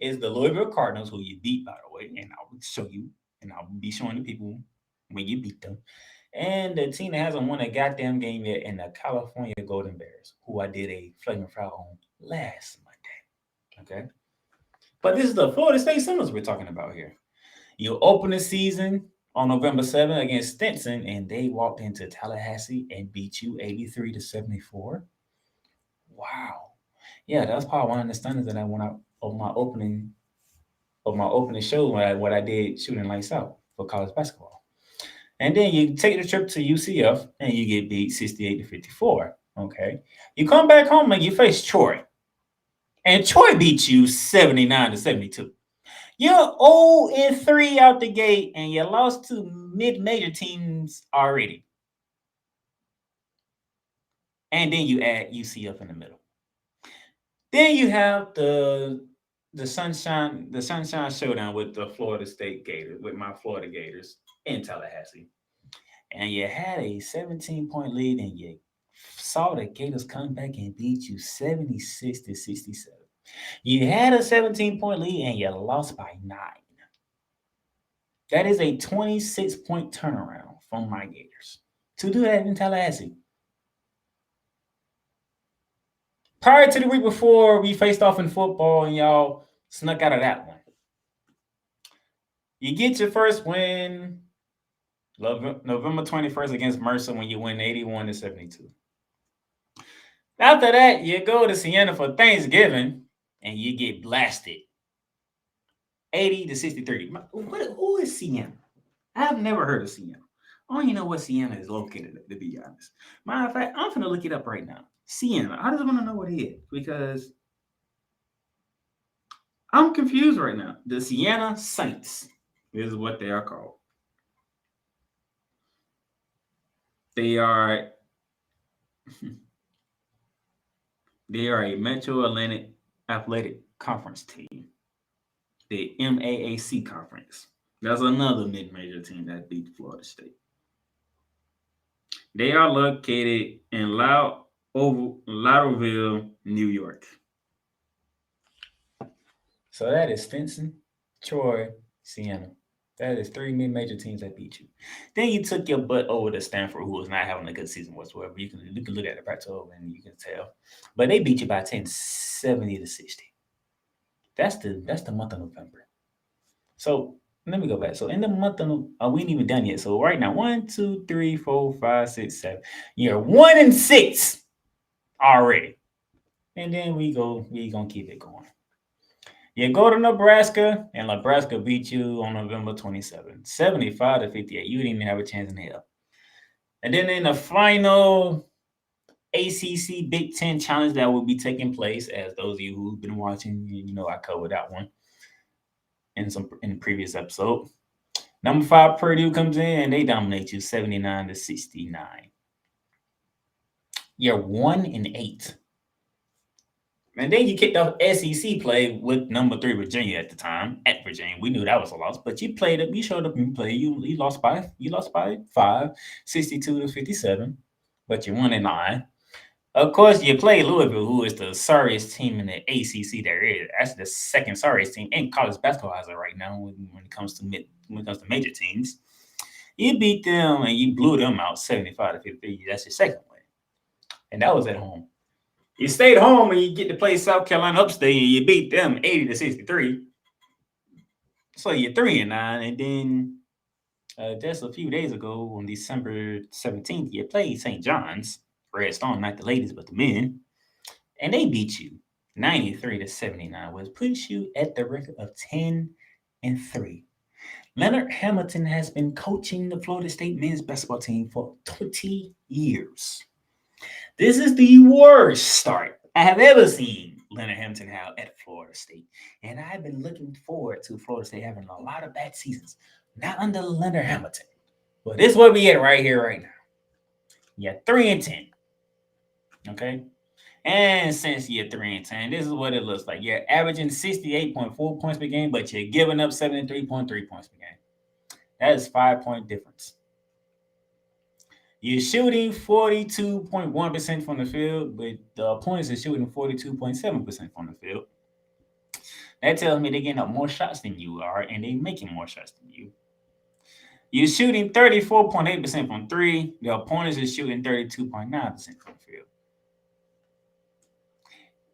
is the Louisville Cardinals, who you beat, by the way, and I will show you, and I'll be showing the people when you beat them. And the team that hasn't won a goddamn game yet, and the California Golden Bears, who I did a flagrant foul on last Monday. Okay? But this is the Florida State Seminoles we're talking about here. You open the season on November 7th against Stetson, and they walked into Tallahassee and beat you 83-74. Wow. Yeah, that's probably one of the stunners that I went out on my opening show what I did Shooting Lights Out for college basketball. And then you take the trip to UCF and you get beat 68-54. Okay. You come back home and you face Troy. And Troy beat you 79-72. You're 0-3 out the gate, and you lost to mid-major teams already. And then you add UCF in the middle. Then you have the Sunshine Showdown with the Florida State Gators, with my Florida Gators in Tallahassee. And you had a 17-point lead, and you saw the Gators come back and beat you 76-67. You had a 17-point lead, and you lost by 9. That is a 26-point turnaround from my Gators to do that in Tallahassee. Prior to the week before, we faced off in football, and y'all snuck out of that one. You get your first win November 21st against Mercer when you win 81-72. After that, you go to Siena for Thanksgiving, and you get blasted 80-63. Who is Siena? I've never heard of Siena. I don't even know where Siena is located, to be honest. Matter of fact, I'm going to look it up right now. Siena. I just want to know what it is, because I'm confused right now. The Siena Saints is what they are called. They are a Metro Atlantic Athletic Conference team, the MAAC Conference. That's another mid-major team that beat Florida State. They are located in Lauderville, New York. So that is Stetson, Troy, Siena. That is 3 mid-major teams that beat you. Then you took your butt over to Stanford, who was not having a good season whatsoever. You can look at the Pac-12 and you can tell. But they beat you by 10, 70-60. That's the month of November. So let me go back. So in the month of we ain't even done yet. So right now, 1, 2, 3, 4, 5, 6, 7. You're 1-6 already. And then we gonna keep it going. You go to Nebraska, and Nebraska beat you on November 27th, 75-58. You didn't even have a chance in hell. And then in the final ACC Big Ten challenge that will be taking place, as those of you who've been watching, you know I covered that one in the previous episode. Number 5 Purdue comes in and they dominate you 79-69. You're 1-8. And then you kicked off SEC play with number 3 Virginia at the time. At Virginia, we knew that was a loss, but you played up. You showed up and played. You lost by 5, 62-57, but you're 1-9. Of course, you play Louisville, who is the sorriest team in the ACC there is. That's the second sorriest team in college basketball as of right now when it comes to major teams. You beat them and you blew them out 75-53. That's your second win, and that was at home. You stayed home and you get to play South Carolina Upstate and you beat them 80-63. So you're 3-9, and then just a few days ago on December 17th, you played St. John's. Red Storm, not the ladies, but the men. And they beat you 93-79, which puts you at the record of 10-3. Leonard Hamilton has been coaching the Florida State men's basketball team for 20 years. This is the worst start I have ever seen Leonard Hamilton have at Florida State. And I've been looking forward to Florida State having a lot of bad seasons. Not under Leonard Hamilton. But this is what we get right here, right now. You're 3-10. Okay? And since you're 3-10, this is what it looks like. You're averaging 68.4 points per game, but you're giving up 73.3 points per game. That is 5-point difference. You're shooting 42.1% from the field, but the opponents are shooting 42.7% from the field. That tells me they're getting up more shots than you are, and they're making more shots than you. You're shooting 34.8% from 3. The opponents are shooting 32.9% from the field.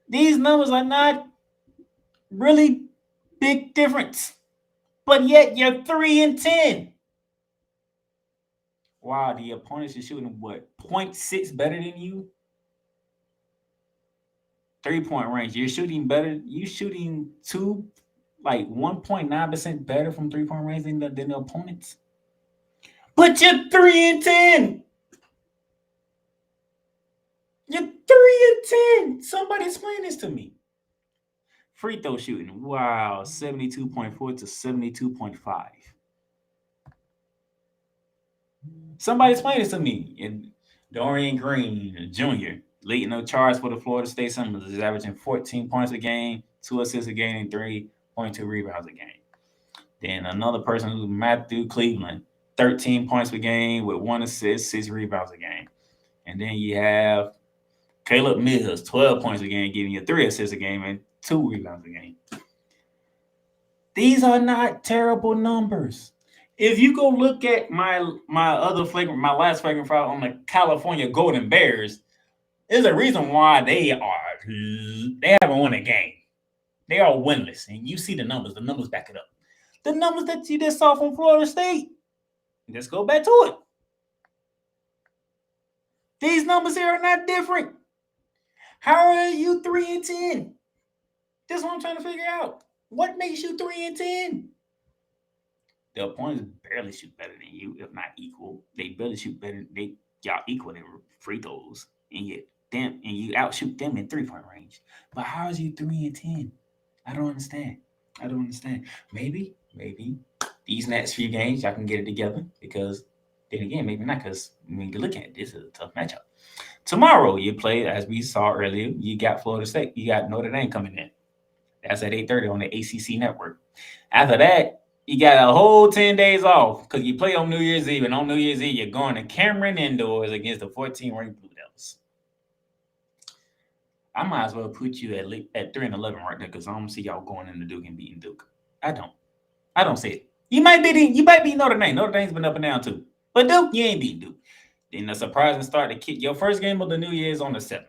These numbers are not really big difference, but yet you're 3-10. Wow, the opponents are shooting what, 0.6 better than you? 3-point range. You're shooting better. You're shooting 1.9% better from 3-point range than the opponents. But you're 3-10. You're 3-10. Somebody explain this to me. Free throw shooting. Wow, 72.4 to 72.5. Somebody explain this to me. And Dorian Green Jr. leading the charge for the Florida State Seminoles is averaging 14 points a game, 2 assists a game, and 3.2 rebounds a game. Then another person who's Matthew Cleveland, 13 points per game with 1 assist, 6 rebounds a game. And then you have Caleb Mills, 12 points a game, giving you 3 assists a game and 2 rebounds a game. These are not terrible numbers. If you go look at my last flagrant foul on the California Golden Bears, there's a reason why they haven't won a game. They are winless, and you see the numbers. The numbers back it up. The numbers that you just saw from Florida State. Let's go back to it. These numbers here are not different. How are you 3-10? That's what I'm trying to figure out. What makes you 3-10? The opponents barely shoot better than you, if not equal. They barely shoot better. Y'all equal in free throws, and you outshoot them in 3-point range. But how is you 3-10? I don't understand. Maybe these next few games y'all can get it together, because then again, maybe not, because when you look at it, this is a tough matchup. Tomorrow you play, as we saw earlier, you got Florida State. You got Notre Dame coming in. That's at 8:30 on the ACC network. After that, you got a whole 10 days off because you play on New Year's Eve. And on New Year's Eve, you're going to Cameron indoors against the 14th-ranked Blue Devils. I might as well put you at 3-11 right there, because I don't see y'all going into Duke and beating Duke. I don't see it. You might beat Notre Dame. Notre Dame's been up and down too. But Duke, you ain't beating Duke. Then the surprising start to kick. Your first game of the New Year is on the 7th.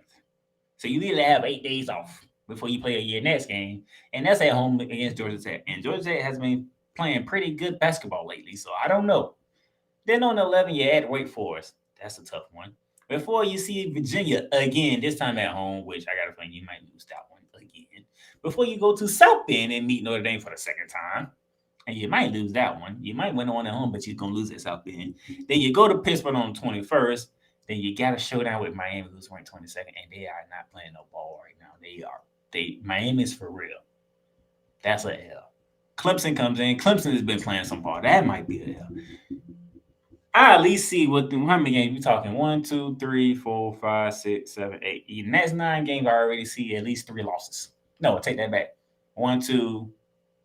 So you really have 8 days off before you play your next game, and that's at home against Georgia Tech. And Georgia Tech has been playing pretty good basketball lately, so I don't know. Then on 11, you add Wake Forest. That's a tough one. Before you see Virginia again, this time at home, which I got a feeling you might lose that one again. Before you go to South Bend and meet Notre Dame for the second time, and you might lose that one. You might win one at home, but you're going to lose at South Bend. Then you go to Pittsburgh on the 21st. Then you got a showdown with Miami, who's ranked 22nd, and they are not playing no ball right now. Miami's for real. That's a L. Clemson comes in. Clemson has been playing some ball. That might be a L. I at least see how many games we talking. 1, 2, 3, 4, 5, 6, 7, 8. In the next 9 games, I already see at least 3 losses. No, take that back. 1, 2,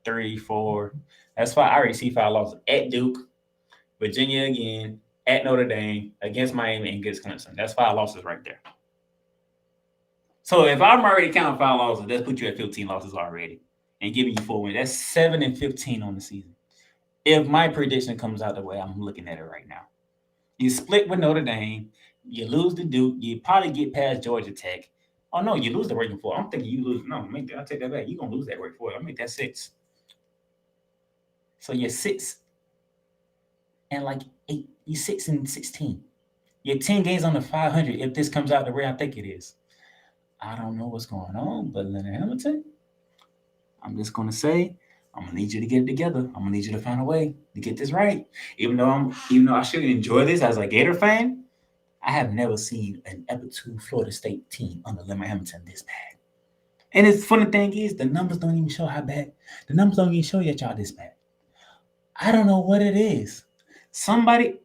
3, 4. That's 5. I already see 5 losses at Duke, Virginia again, at Notre Dame, against Miami, and against Clemson. That's 5 losses right there. So if I'm already counting 5 losses, let's put you at 15 losses already and giving you 4 wins. That's 7-15 on the season. If my prediction comes out the way I'm looking at it right now. You split with Notre Dame, you lose to Duke, you probably get past Georgia Tech. Oh, no, you lose the Wake Forest. I'm thinking you lose. No, I'll take that back. You're going to lose that Wake Forest. I'll make that 6. So you're 6 and like 8. You're 6-16. You're 10 games on the 500 if this comes out the way I think it is. I don't know what's going on, but Leonard Hamilton, I'm just going to say, I'm going to need you to get it together. I'm going to need you to find a way to get this right. Even though I should enjoy this as a Gator fan, I have never seen an ever 2 Florida State team under Leonard Hamilton this bad. And the funny thing is, the numbers don't even show how bad. The numbers don't even show yet y'all this bad. I don't know what it is. Somebody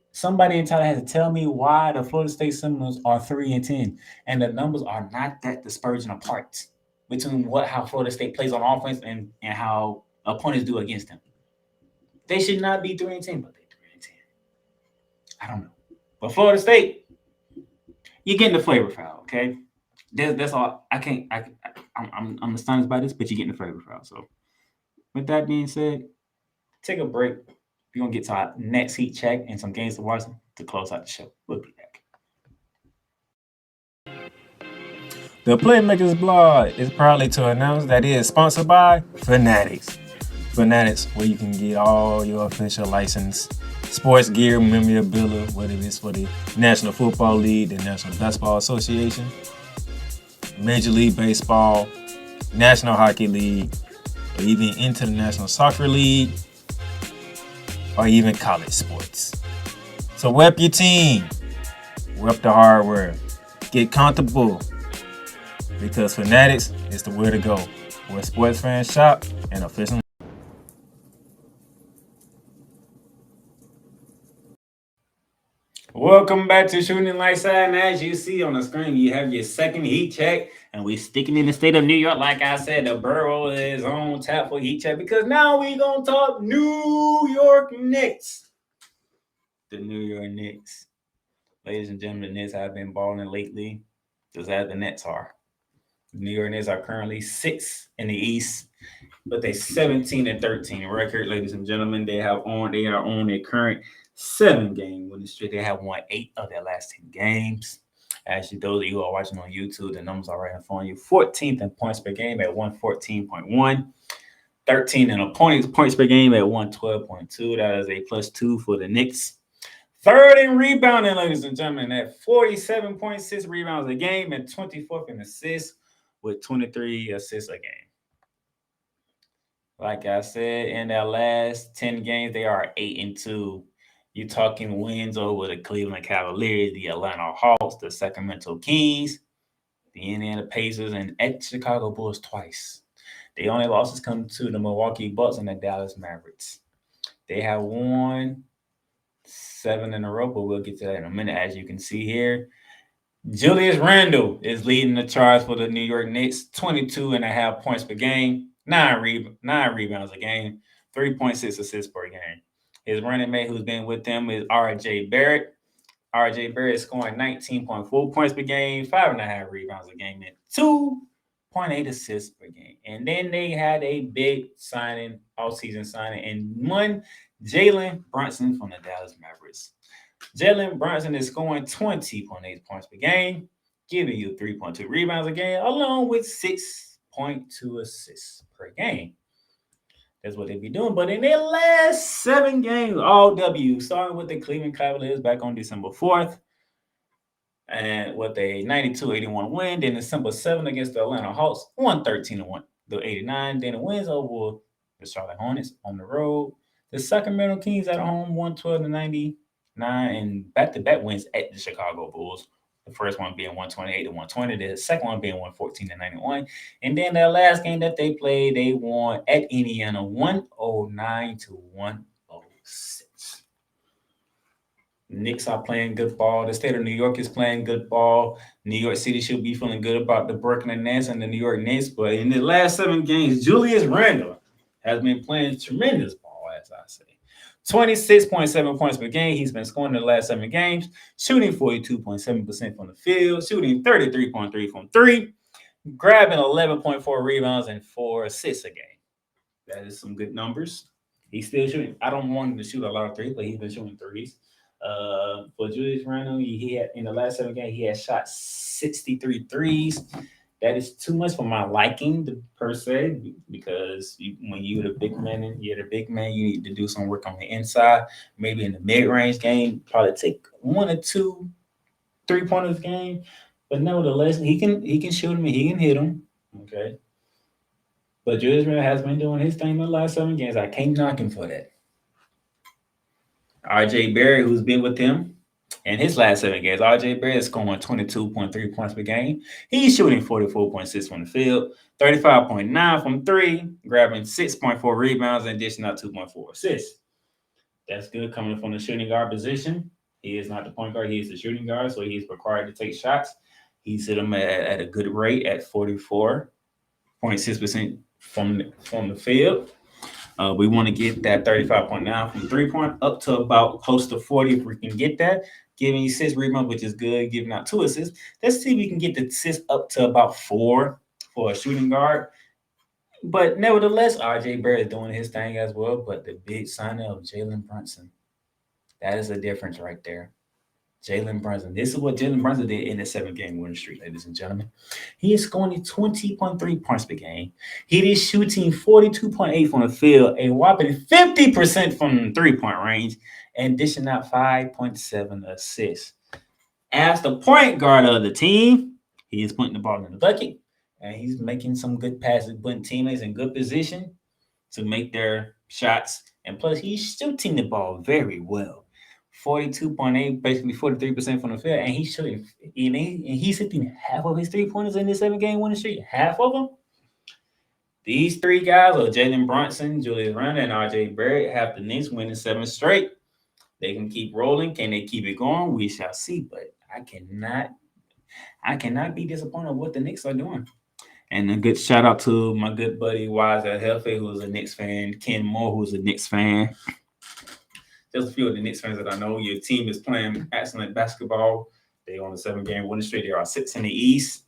in Tyler has to tell me why the Florida State Seminoles are 3-10, and the numbers are not that dispersion apart between how Florida State plays on offense and how opponents do against them. They should not be 3-10, but they're 3-10. I don't know. But Florida State, you're getting the flavor foul, okay? That's all. I'm astonished by this, but you're getting the flavor foul. So with that being said, take a break. We're going to get to our next heat check and some games to watch to close out the show. We'll be back. The Playmakerz blog is proudly to announce that it is sponsored by Fanatics. Fanatics, where you can get all your official licensed sports gear, memorabilia, whether it's for the National Football League, the National Basketball Association, Major League Baseball, National Hockey League, or even into the National Soccer League, or even college sports. So rep your team, rep the hardware, get comfortable, because Fanatics is the way to go, where sports fans shop and official. Welcome back to Shooting Lights Out, and as you see on the screen, you have your second heat check, and we're sticking in the state of New York. Like I said, the borough is on tap for heat check, because now we're going to talk New York Knicks. The New York Knicks. Ladies and gentlemen, the Knicks have been balling lately, just as the Nets are. The New York Knicks are currently 6th in the East, but they 17-13 record, ladies and gentlemen. They are on a current 7-game winning streak. They have won 8 of their last 10 games. Actually, those of you who are watching on YouTube, the numbers are right in front of you. 14th in points per game at 114.1. 13 in opponents' points per game at 112.2. That is a +2 for the Knicks. 3rd in rebounding, ladies and gentlemen, at 47.6 rebounds a game, and 24th in assists with 23 assists a game. Like I said, in their last 10 games, they are 8-2. You're talking wins over the Cleveland Cavaliers, the Atlanta Hawks, the Sacramento Kings, the Indiana Pacers, and at Chicago Bulls twice. The only losses come to the Milwaukee Bucks and the Dallas Mavericks. They have won 7 in a row, but we'll get to that in a minute. As you can see here, Julius Randle is leading the charge for the New York Knicks, 22.5 points per game, 9 rebounds a game, 3.6 assists per game. His running mate who's been with them is R.J. Barrett. R.J. Barrett is scoring 19.4 points per game, 5.5 rebounds a game, and 2.8 assists per game. And then they had a big off-season signing, and one Jalen Brunson from the Dallas Mavericks. Jalen Brunson is scoring 20.8 points per game, giving you 3.2 rebounds a game, along with 0.2 assists per game. That's what they be doing. But in their last 7 games, all W, starting with the Cleveland Cavaliers back on December 4th, and with a 92-81 win. Then December 7 against the Atlanta Hawks, 113-1 to 89. Then the wins over the Charlotte Hornets on the road. The Sacramento Kings at home, 112-99, and back-to-back wins at the Chicago Bulls. The first one being 128-120, the second one being 114-91. And then that last game that they played, they won at Indiana 109-106. Knicks are playing good ball. The state of New York is playing good ball. New York City should be feeling good about the Brooklyn Nets and the New York Knicks. But in the last 7 games, Julius Randle has been playing tremendous ball, as I say. 26.7 points per game. He's been scoring in the last 7 games, shooting 42.7% from the field, shooting 33.3 from 3, grabbing 11.4 rebounds and 4 assists a game. That is some good numbers. He's still shooting. I don't want him to shoot a lot of threes, but he's been shooting threes. For Julius Randle, he had in the last 7 games, he had shot 63 threes. That is too much for my liking, per se, because when you're the big man, you need to do some work on the inside. Maybe in the mid-range game, probably take 1 or 2 3-pointers a game. But nevertheless, he can shoot him and he can hit him. Okay. But Julius Randle has been doing his thing in the last 7 games. I can't knock him for that. RJ Barrett, who's been with him in his last 7 games, RJ Barrett is scoring 22.3 points per game. He's shooting 44.6 from the field, 35.9 from 3, grabbing 6.4 rebounds and dishing out 2.4 assists. That's good coming from the shooting guard position. He is not the point guard. He is the shooting guard, so he's required to take shots. He's hit them at a good rate at 44.6% from the field. We want to get that 35.9 from 3-point up to about close to 40 if we can get that. Giving 6 rebounds, which is good. Giving out 2 assists. Let's see if we can get the assists up to about 4 for a shooting guard. But nevertheless, RJ Barrett is doing his thing as well. But the big signing of Jalen Brunson, that is a difference right there. Jalen Brunson. This is what Jalen Brunson did in the 7-game winning streak, ladies and gentlemen. He is scoring 20.3 points per game. He is shooting 42.8 from the field, a whopping 50% from the 3-point range, and dishing out 5.7 assists. As the point guard of the team, he is putting the ball in the bucket, and he's making some good passes, putting teammates in good position to make their shots. And plus, he's shooting the ball very well. 42.8, basically 43% from the field, and he's shooting, and he's hitting half of his 3-pointers in this 7-game winning streak. Half of them. These 3 guys are Jalen Brunson, Julius Randle, and RJ Barrett. Have the Knicks winning 7 straight. They can keep rolling. Can they keep it going? We shall see. But I cannot be disappointed with what the Knicks are doing. And a good shout out to my good buddy Wise Healthy, who's a Knicks fan. Ken Moore, who's a Knicks fan. Just a few of the Knicks fans that I know. Your team is playing excellent basketball. They're on a 7-game winning streak. There are 6 in the East.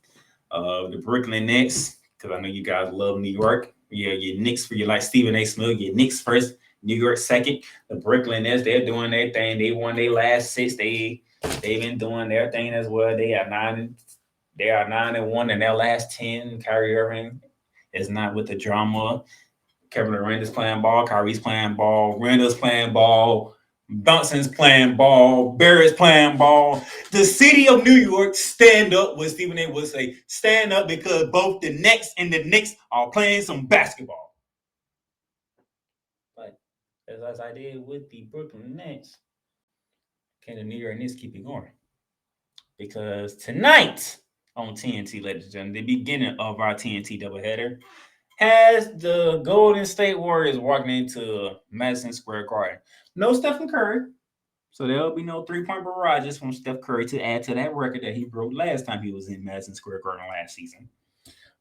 The Brooklyn Nets, because I know you guys love New York. Yeah, your Knicks for you like Stephen A. Smith. Your Knicks first, New York second. The Brooklyn Nets, they're doing their thing. They won their last 6. They've been doing their thing as well. They are 9-1 in their last 10. Kyrie Irving is not with the drama. Kevin Durant is playing ball. Kyrie's playing ball. Randall's playing ball. Brunson's playing ball. Barrett's playing ball. The city of New York, stand up, what Stephen A. would say. Stand up because both the Nets and the Knicks are playing some basketball. But as I did with the Brooklyn Nets, can the New York Knicks keep it going? Because tonight on TNT, ladies and gentlemen, the beginning of our TNT doubleheader, has the Golden State Warriors walking into Madison Square Garden. No Stephen Curry, so there'll be no 3-point barrages from Steph Curry to add to that record that he broke last time he was in Madison Square Garden last season.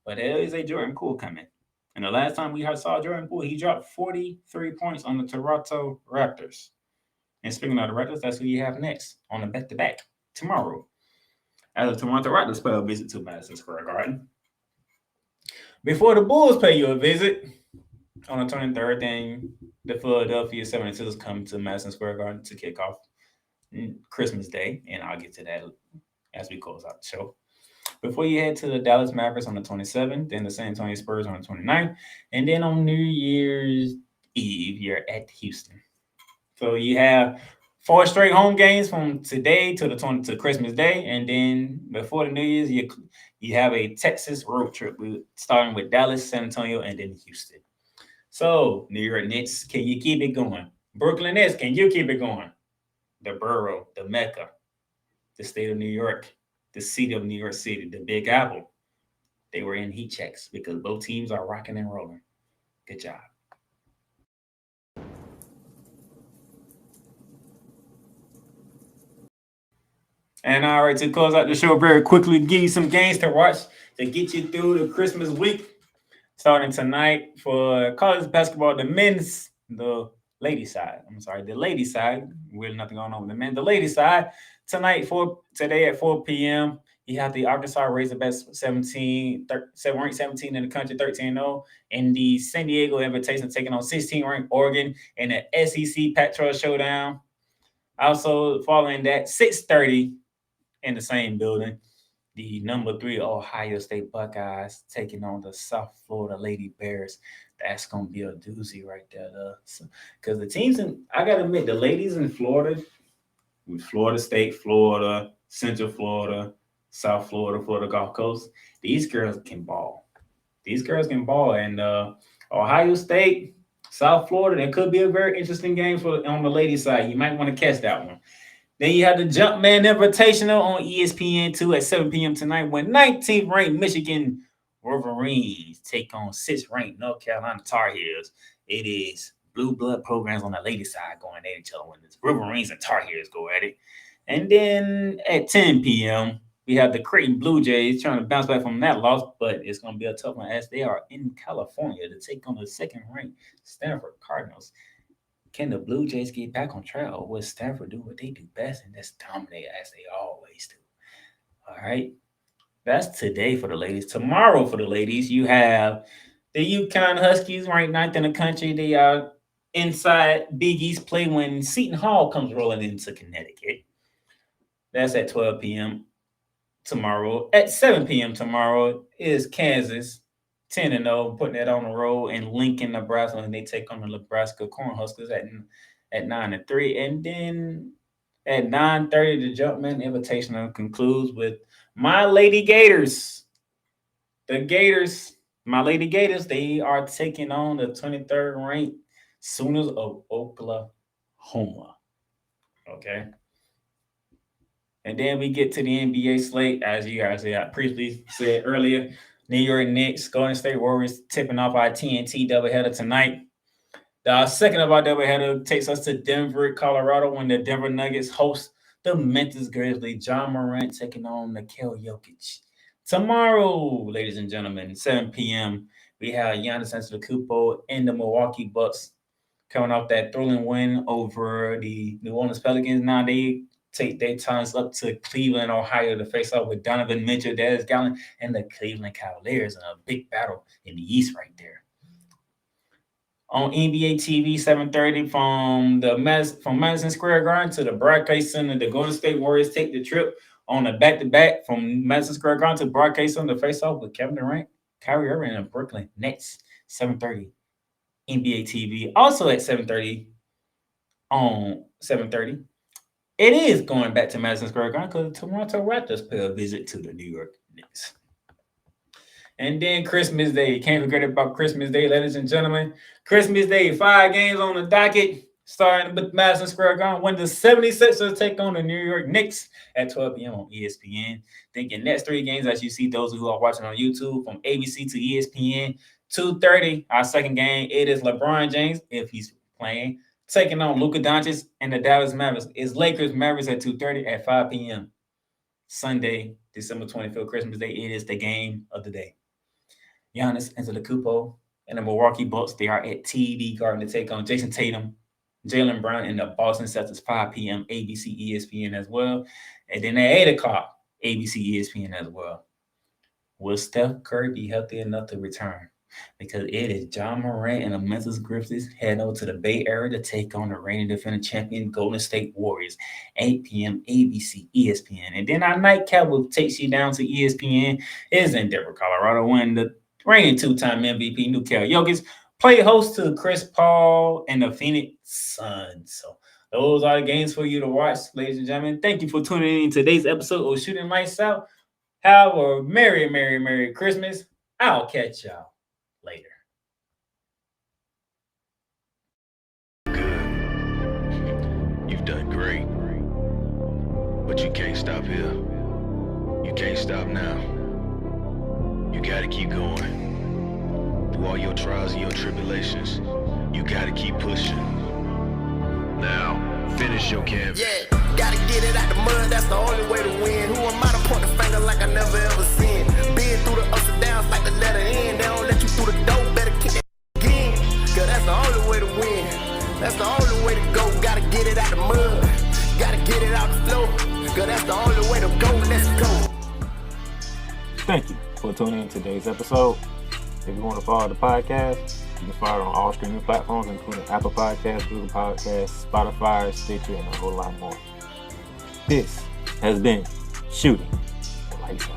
But there is a Jordan Poole coming. And the last time we saw Jordan Poole, he dropped 43 points on the Toronto Raptors. And speaking of the Raptors, that's who you have next on the back-to-back tomorrow. As the Toronto Raptors pay a visit to Madison Square Garden. Before the Bulls pay you a visit on the 23rd, then the Philadelphia 76ers come to Madison Square Garden to kick off Christmas Day, and I'll get to that as we close out the show. before you head to the Dallas Mavericks on the 27th, then the San Antonio Spurs on the 29th, and then on New Year's Eve, you're at Houston. So you have 4 straight home games from today to to Christmas Day, and then before the New Year's, you have a Texas road trip starting with Dallas, San Antonio, and then Houston. So New York Knicks, can you keep it going? Brooklyn Nets, can you keep it going? The Borough, the Mecca, the state of New York, the city of New York City, the Big Apple. They were in heat checks because both teams are rocking and rolling. Good job. And all right, to close out the show very quickly, give you some games to watch to get you through the Christmas week. Starting tonight for college basketball, the men's, the ladies side. The ladies side. Really nothing going on with the men. The ladies side tonight today at 4 p.m. You have the Arkansas Razorbacks ranked 17 in the country, 13-0, and the San Diego Invitation taking on 16 ranked Oregon in the SEC Pac-12 Showdown. Also following that, 6:30 in the same building, the number 3 Ohio State Buckeyes taking on the South Florida Lady Bears. That's going to be a doozy right there. Because the teams I got to admit, the ladies in Florida, with Florida State, Florida, Central Florida, South Florida, Florida Gulf Coast, these girls can ball. And Ohio State, South Florida, that could be a very interesting game on the ladies' side. You might want to catch that one. Then you have the Jumpman Invitational on ESPN2 at 7 p.m. tonight when 19th ranked Michigan Wolverines take on 6th ranked North Carolina Tar Heels. It is blue blood programs on the ladies' side going at each other when the Wolverines and Tar Heels go at it. And then at 10 p.m., we have the Creighton Blue Jays trying to bounce back from that loss, but it's going to be a tough one as they are in California to take on the 2nd-ranked Stanford Cardinals. Can the Blue Jays get back on track, or will Stanford do what they do best and just dominate as they always do? All right. That's today for the ladies. Tomorrow for the ladies, you have the UConn Huskies ranked 9th in the country. They are inside Big East play when Seton Hall comes rolling into Connecticut. That's at 12 p.m. tomorrow. At 7 p.m. tomorrow is Kansas 10-0, putting that on the road in Lincoln, Nebraska, and they take on the Nebraska Cornhuskers at 9-3. And then at 9:30, the Jumpman Invitational concludes with my Lady Gators. The Gators, my Lady Gators, they are taking on the 23rd ranked Sooners of Oklahoma. Okay. And then we get to the NBA slate, as you guys previously said earlier. New York Knicks, Golden State Warriors tipping off our TNT doubleheader tonight. The second of our doubleheader takes us to Denver, Colorado, when the Denver Nuggets host the Memphis Grizzlies. John Morant taking on Nikola Jokic. Tomorrow, ladies and gentlemen, 7 p.m., we have Giannis Antetokounmpo and the Milwaukee Bucks coming off that thrilling win over the New Orleans Pelicans. Now they take their times up to Cleveland, Ohio to face off with Donovan Mitchell, Darius Garland, and the Cleveland Cavaliers in a big battle in the East right there. On NBA TV, 7:30 from Madison Square Garden to the Barclays Center, the Golden State Warriors take the trip on a back-to-back from Madison Square Garden to Barclays Center to face off with Kevin Durant, Kyrie Irving, and the Brooklyn Nets. 7:30 NBA TV. Also at 7:30 on 7:30. It is going back to Madison Square Garden because the Toronto Raptors pay a visit to the New York Knicks. And then Christmas Day. Can't forget about Christmas Day, ladies and gentlemen. Christmas Day, 5 games on the docket, starting with Madison Square Garden when the 76ers take on the New York Knicks at 12 p.m. on ESPN. Then your next 3 games, as you see those who are watching on YouTube, from ABC to ESPN. 2:30, our second game, it is LeBron James, if he's playing, taking on Luka Doncic and the Dallas Mavericks. It's Lakers Mavericks at 2:30 at 5 p.m. Sunday, December 25th, Christmas Day. It is the game of the day. Giannis Antetokounmpo and the Milwaukee Bucks, they are at TD Garden to take on Jason Tatum, Jaylen Brown, and the Boston Celtics, 5 p.m. ABC, ESPN as well. And then at 8 o'clock, ABC, ESPN as well. Will Steph Curry be healthy enough to return because it is John Morant and the Memphis Grizzlies heading over to the Bay Area to take on the reigning defending champion Golden State Warriors. 8 p.m. ABC, ESPN. And then our nightcap will take you down to ESPN. It is in Denver, Colorado, when the reigning two-time MVP Nikola Jokic play host to Chris Paul and the Phoenix Suns. So those are the games for you to watch, ladies and gentlemen. Thank you for tuning in to today's episode of Shooting Lights Out. Have a merry, merry, merry Christmas. I'll catch y'all later. Good. You've done great. But you can't stop here. You can't stop now. You gotta keep going. Through all your trials and your tribulations, you gotta keep pushing. Now, finish your canvas. Yeah, gotta get it out the mud, that's the only way to win. Who am I to point the finger like I never ever seen? Been through the ups and downs like the letter N. They don't let you through the door, better kick that again. Cause that's the only way to win. That's the only way to go. Gotta get it out the mud. Gotta get it out the floor. Cause that's the only way to go. Let's go. Thank you for tuning in to today's episode. If you want to follow the podcast, you can follow it on all streaming platforms, including Apple Podcasts, Google Podcasts, Spotify, Stitcher, and a whole lot more. This has been Shooting Lights Out.